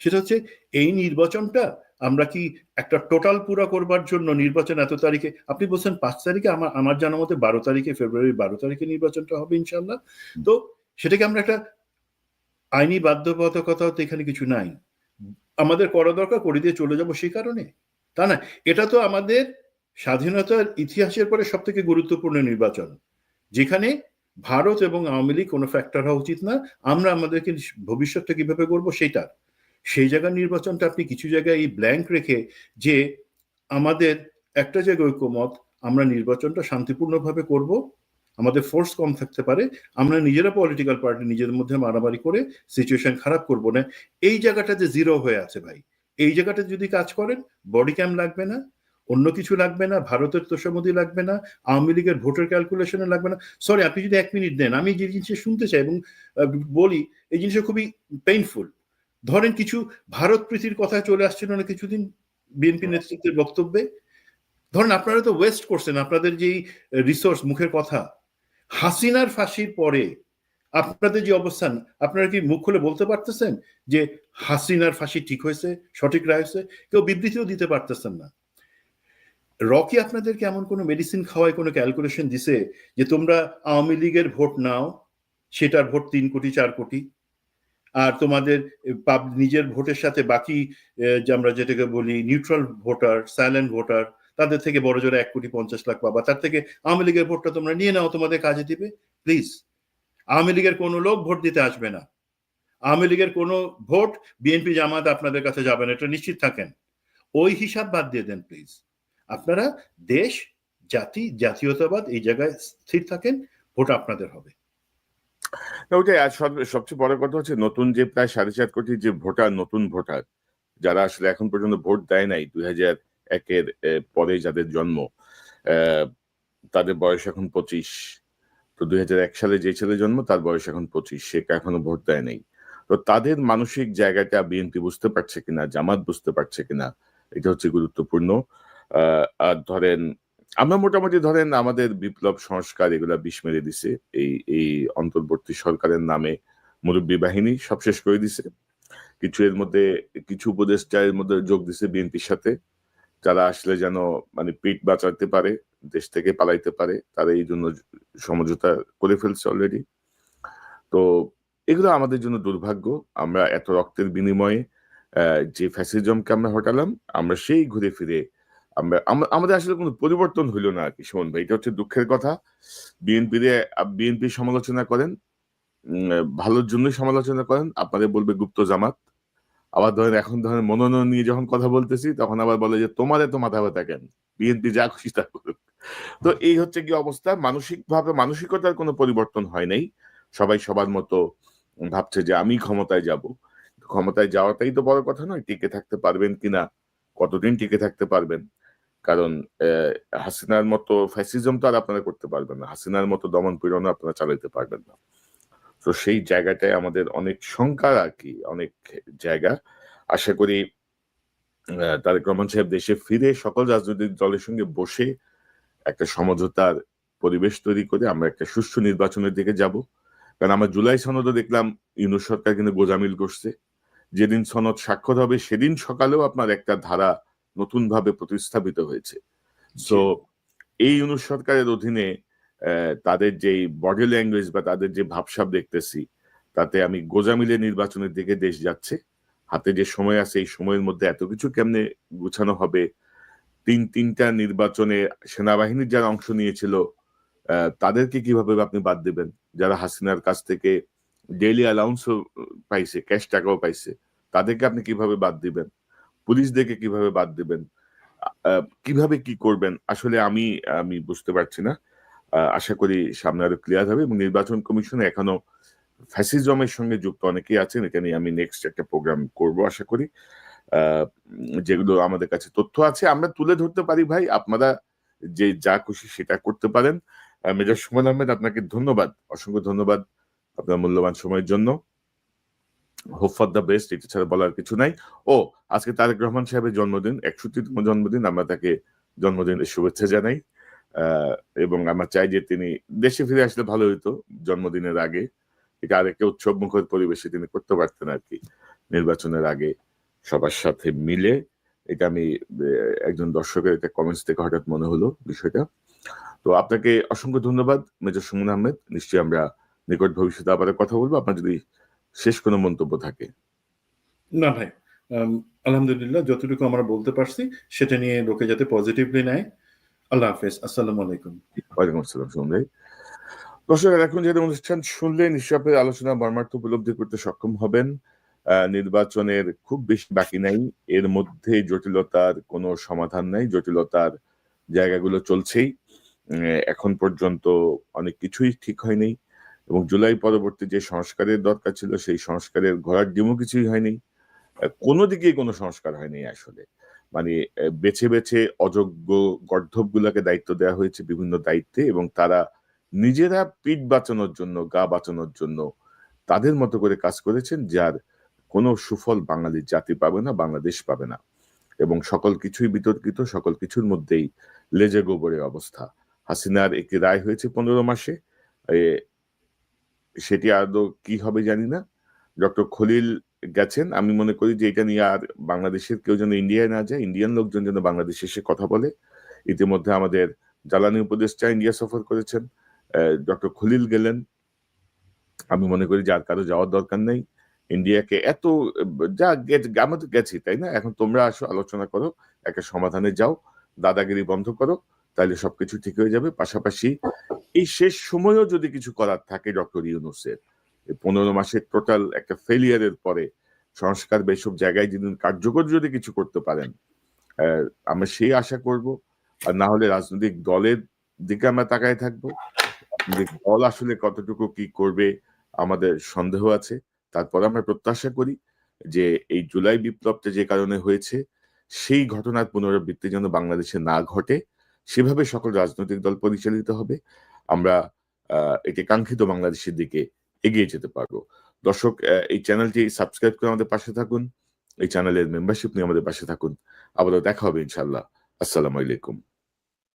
সেটা হচ্ছে এই নির্বাচনটা আমরা কি একটা টোটাল পুরা করবার জন্য নির্বাচন এত তারিখে, আপনি বলছেন 5 তারিখে, আমার জানা মতে 12 তারিখে, ফেব্রুয়ারি 12 তারিখে নির্বাচনটা হবে ইনশাল্লাহ। তো সেটাকে আমরা একটা আইনি বাধ্যবাধকতা তো এখানে কিছু নাই, আমাদের করা দরকার করে দিয়ে চলে যাব সেই কারণে, তা না। এটা তো আমাদের স্বাধীনতার ইতিহাসের পরে সব থেকে গুরুত্বপূর্ণ নির্বাচন, যেখানে ভারত এবং আওয়ামী লীগ কোনো ফ্যাক্টর হওয়া উচিত না। আমরা আমাদেরকে ভবিষ্যৎটা কিভাবে করবো সেইটা, সেই জায়গার নির্বাচনটা আপনি কিছু জায়গায় এই ব্ল্যাঙ্ক রেখে যে আমাদের একটা জায়গায় ঐক্যমত, আমরা নির্বাচনটা শান্তিপূর্ণভাবে করব, আমাদের ফোর্স কম থাকতে পারে, আমরা নিজেরা পলিটিক্যাল পার্টি নিজেদের মধ্যে মারামারি করে সিচুয়েশন খারাপ করব না, এই জায়গাটাতে জিরো হয়ে আছে ভাই। এই জায়গাটা যদি কাজ করেন, বডি ক্যাম্প লাগবে না, অন্য কিছু লাগবে না, ভারতের তোষামোদি লাগবে না, আওয়ামী লীগের ভোটার ক্যালকুলেশনে লাগবে না। সরি, আপনি যদি 1 মিনিট দেন, আমি যে জিনিসটা শুনতে চাই এবং বলি, এই জিনিসটা খুবই পেইনফুল। ধরেন কিছু ভারত প্রীতির কথা চলে আসছিল না কিছুদিন বিএনপি নেতৃত্বের বক্তব্যে। ধরেন আপনারা তো ওয়েস্ট করছেন আপনাদের যেই রিসোর্স, মুখের কথা। হাসিনার ফাঁসির পরে আপনাদের যে অবস্থান, আপনারা কি মুখ খুলে বলতে পারতেছেন যে হাসিনার ফাঁসি ঠিক হয়েছে, সঠিক রায় হয়েছে? কেউ বিবৃতিও দিতে পারতেছেন না। রকি আপনাদেরকে এমন কোনো মেডিসিন খাওয়ায় কোনো ক্যালকুলেশন দিছে যে তোমরা আওয়ামী লীগের ভোট নাও, সেটার ভোট 3 কোটি 4 কোটি, আর তোমাদের নিজের ভোটের সাথে বাকি যে আমরা যেটাকে বলি নিউট্রাল ভোটার, সাইলেন্ট ভোটার, তাদের থেকে বড় জোরে 1,50,00,000 পাবা, তার থেকে আওয়ামী লীগের ভোটটা তোমরা নিয়ে নাও, তোমাদের কাজে দিবে। প্লিজ, আওয়ামী লীগের কোনো লোক ভোট দিতে আসবে না, আওয়ামী লীগের কোনো ভোট বিএনপি জামাত আপনাদের কাছে যাবে না, এটা নিশ্চিত থাকেন। ওই হিসাব বাদ দিয়ে দেন প্লিজ। আপনারা দেশ, জাতি, জাতীয়তাবাদ এই জায়গায় স্থির থাকেন, ভোট আপনাদের হবে। ওইটাই। আর সবচেয়ে বড় কথা হচ্ছে নতুন যে প্রায় 4.5 কোটি যে ভোটার, নতুন ভোটার যারা আসলে এখন পর্যন্ত ভোট দেয় নাই, 2001-এর পরে যাদের জন্ম, তাদের বয়স এখন 25। তো 2001 সালে যে ছেলে জন্ম তার বয়স এখন 25, সে এখনো ভোট দেয় নাই। তো তাদের মানসিক জায়গাটা বিএনপি বুঝতে পারছে কিনা, জামাত বুঝতে পারছে কিনা, এটা হচ্ছে গুরুত্বপূর্ণ। আর ধরেন আমরা মোটামুটি ধরেন আমাদের বিপ্লব সংস্কার এগুলা বিষ মেরে দিছে, এই অন্তর্বর্তী সরকারের নামে মুরব্বী বাহিনী সব শেষ করে দিছে। এর মধ্যে কিছু উপদেষ্টা এর মধ্যে যোগ দিছে বিএনপির সাথে, যারা আসলে যেন মানে পিঠ বাঁচাতে পারে, দেশ থেকে পালাইতে পারে, তারা এই জন্য সমঝোতা করে ফেলছে অলরেডি। তো এগুলো আমাদের জন্য দুর্ভাগ্য। আমরা এত রক্তের বিনিময়ে যে ফ্যাসিজমকে আমরা হটালাম, আমরা সেই ঘুরে ফিরে আমাদের আসলে কোনো পরিবর্তন হইল না আর কি। শোন ভাই, এটা হচ্ছে দুঃখের কথা। বিএনপি সমালোচনা করেন, ভালোর জন্যই সমালোচনা করেন, আপনাদের বলবে গুপ্ত জামাত। আবার ধরেন এখন ধরেন মনোনয়ন নিয়ে যখন কথা বলতেছি তখন আবার বলে যে তোমার এত মাথা ব্যথা কেন, বিএনপি যা খুশি তা করুক। তো এই হচ্ছে কি অবস্থা। মানসিকতার কোনো পরিবর্তন হয় নাই। সবাই সবার মতো ভাবছে যে আমি ক্ষমতায় যাব। ক্ষমতায় যাওয়াটাই তো বড় কথা নয়, টিকে থাকতে পারবেন কিনা, কতদিন টিকে থাকতে পারবেন। কারণ হাসিনার মতো ফ্যাসিজম তো আর আপনারা করতে পারবেন না, হাসিনার মতো দমন পীড়ন আপনারা চালাইতে পারবেন না। তো সেই জায়গাটায় আমাদের অনেক শঙ্কা আর কি, অনেক জায়গা। আশা করি তারেক রহমান সাহেব দেশে ফিরে সকল রাজনৈতিক দলের সঙ্গে বসে একটা সমঝোতার পরিবেশ তৈরি করে আমরা একটা সুষ্ঠু নির্বাচনের দিকে যাব। কারণ আমরা জুলাই সনদও দেখলাম ইউনূস সরকার কিন্তু গোজামিল করছে। যেদিন সনদ স্বাক্ষর হবে সেদিন সকালেও আপনার একটা ধারা নতুন ভাবে প্রতিস্থাপিত হয়েছে। সো এই ইউনূস সরকারের অধীনে তাদের যে বডি ল্যাঙ্গুয়েজ বা তাদের যে ভাবসাব দেখতেছি, তাতে আমি গোজামিলের নির্বাচনের দিকে দেশ যাচ্ছে। হাতে যে সময় আছে এই সময়ের মধ্যে এত কিছু কেমনে গুছানো হবে। তিনটা নির্বাচনে সেনাবাহিনীর যারা অংশ নিয়েছিল তাদেরকে কিভাবে আপনি বাদ দেবেন, যারা হাসিনার কাছ থেকে ডেইলি অ্যালাউন্সও পাইছে, ক্যাশ টাকাও পাইছে, তাদেরকে আপনি কিভাবে বাদ দিবেন, পুলিশদেরকে কিভাবে বাদ দিবেন, কিভাবে কি করবেন, আসলে আমি বুঝতে পারছি না। আশা করি সামনে আরো ক্লিয়ার হবে। এবং নির্বাচন কমিশনে এখনো ফ্যাসিজমের সঙ্গে যুক্ত অনেকেই আছেন, এটা নিয়ে আমি নেক্সট একটা প্রোগ্রাম করব আশা করি। যেগুলো আমাদের কাছে তথ্য আছে আমরা তুলে ধরতে পারি ভাই, আপনারা যে যা খুশি সেটা করতে পারেন। মেজর সুমন আহমেদ, আপনাকে ধন্যবাদ, অসংখ্য ধন্যবাদ আপনার মূল্যবান সময়ের জন্য। হোপ ফর দ্য বেস্ট, এটা ছাড়া বলার কিছু নাই। ও আজকে তারেক রহমান সাহেবের জন্মদিন, 61তম জন্মদিন। আমরা তাকে জন্মদিনের শুভেচ্ছা জানাই এবং আমরা চাই যে তিনি দেশে ফিরে আসলে ভালো হইতো জন্মদিনের আগে। এটা আরেকটা উৎসব মুখর পরিবেশে তিনি করতে পারতেন আর কি, নির্বাচনের আগে সবার সাথে মিলে। এটা আমি একজন দর্শকের একটা কমেন্টস থেকে হঠাৎ মনে হলো বিষয়টা। তো আপনাকে অসংখ্য ধন্যবাদ মেজর সুমন আহমেদ। নিশ্চয়ই আমরা নিকট ভবিষ্যতে আবার কথা বলবো, আপনার যদি শেষ কোনো মন্তব্য থাকে। না ভাই, আলহামদুলিল্লাহ যতটুকু আমরা বলতে পারছি সেটা নিয়ে লোকে যাতে পজিটিভলি নেয়। আল্লাহ হাফেজ, আসসালামু আলাইকুম। ওয়ালাইকুম আসসালাম সুমন ভাই। দর্শক, এখন যেটা অনুষ্ঠান শুনলে নিশ্চয়ই আপনার আলোচনা মর্মার্থ উপলব্ধি করতে সক্ষম হবেন। নির্বাচনের খুব বেশি বাকি নাই, এর মধ্যে জটিলতার কোনো সমাধান নাই, জটিলতার জায়গাগুলো চলছেই। এখন পর্যন্ত অনেক কিছুই ঠিক হয়নি, এবং জুলাই পরবর্তী যে সংস্কারের দরকার ছিল সেই সংস্কারের ঘোড়ার ডিমও কিছুই হয়নি। কোনো দিকেই কোনো সংস্কার হয়নি আসলে। মানে বেছে বেছে অযোগ্য গর্ধব গুলাকে দায়িত্ব দেওয়া হয়েছে বিভিন্ন দায়িত্বে, এবং তারা নিজেরা পিঠ বাঁচানোর জন্য, গা বাঁচানোর জন্য তাদের মতো করে কাজ করেছেন, যার কোনো সুফল বাঙালি জাতি পাবে না, বাংলাদেশ পাবে না। এবং সকল কিছুই বিতর্কিত, সকল কিছুর মধ্যেই লেজে গোবরে অবস্থা। হাসিনার একটি রায় হয়েছে 15 মাসে, সেটি আদৌ কি হবে জানি না। ডক্টর খলিল গেছেন, আমি মনে করি যে এটা নিয়ে আর বাংলাদেশের কেউ যেন ইন্ডিয়ায় না যায়, ইন্ডিয়ান লোকজন যেন বাংলাদেশে এসে কথা বলে। ইতিমধ্যে আমাদের জ্বালানি উপদেষ্টা ইন্ডিয়া সফর করেছেন, ডক্টর খলিল গেলেন। আমি মনে করি যে আর কারো যাওয়ার দরকার নেই ইন্ডিয়াকে। এত যা আমরা তো গেছি, তাই না? এখন তোমরা আসো, আলোচনা করো, একটা সমাধানে যাও, দাদাগিরি বন্ধ করো, তাহলে সবকিছু ঠিক হয়ে যাবে। পাশাপাশি এই শেষ সময়ও যদি কিছু করার থাকে ডক্টর ইউনূসের, 15 মাসের টোটাল একটা ফেলিয়ারের পরে সংস্কার বা এইসব জায়গায় যদি কার্যকর যদি কিছু করতে পারেন, আমরা সেই আশা করব। আর না হলে রাজনৈতিক দলের দিকে আমরা তাকায় থাকবো। দল আসলে কতটুকু কি করবে আমাদের সন্দেহ আছে। তারপর আমরা প্রত্যাশা করি যে এই জুলাই বিপ্লবটা যে কারণে হয়েছে, সেই ঘটনার পুনরাবৃত্তি যেন বাংলাদেশে না ঘটে, সেভাবে সকল রাজনৈতিক দল পরিচালিত হবে। আমরা এটি কাঙ্ক্ষিত বাংলাদেশের দিকে এগিয়ে যেতে পারবো। দর্শক, এই চ্যানেলটি সাবস্ক্রাইব করে আমাদের পাশে থাকুন, এই চ্যানেলের মেম্বারশিপ নিয়ে আমাদের পাশে থাকুন। আবারও দেখা হবে ইনশাল্লাহ। আসসালামু আলাইকুম।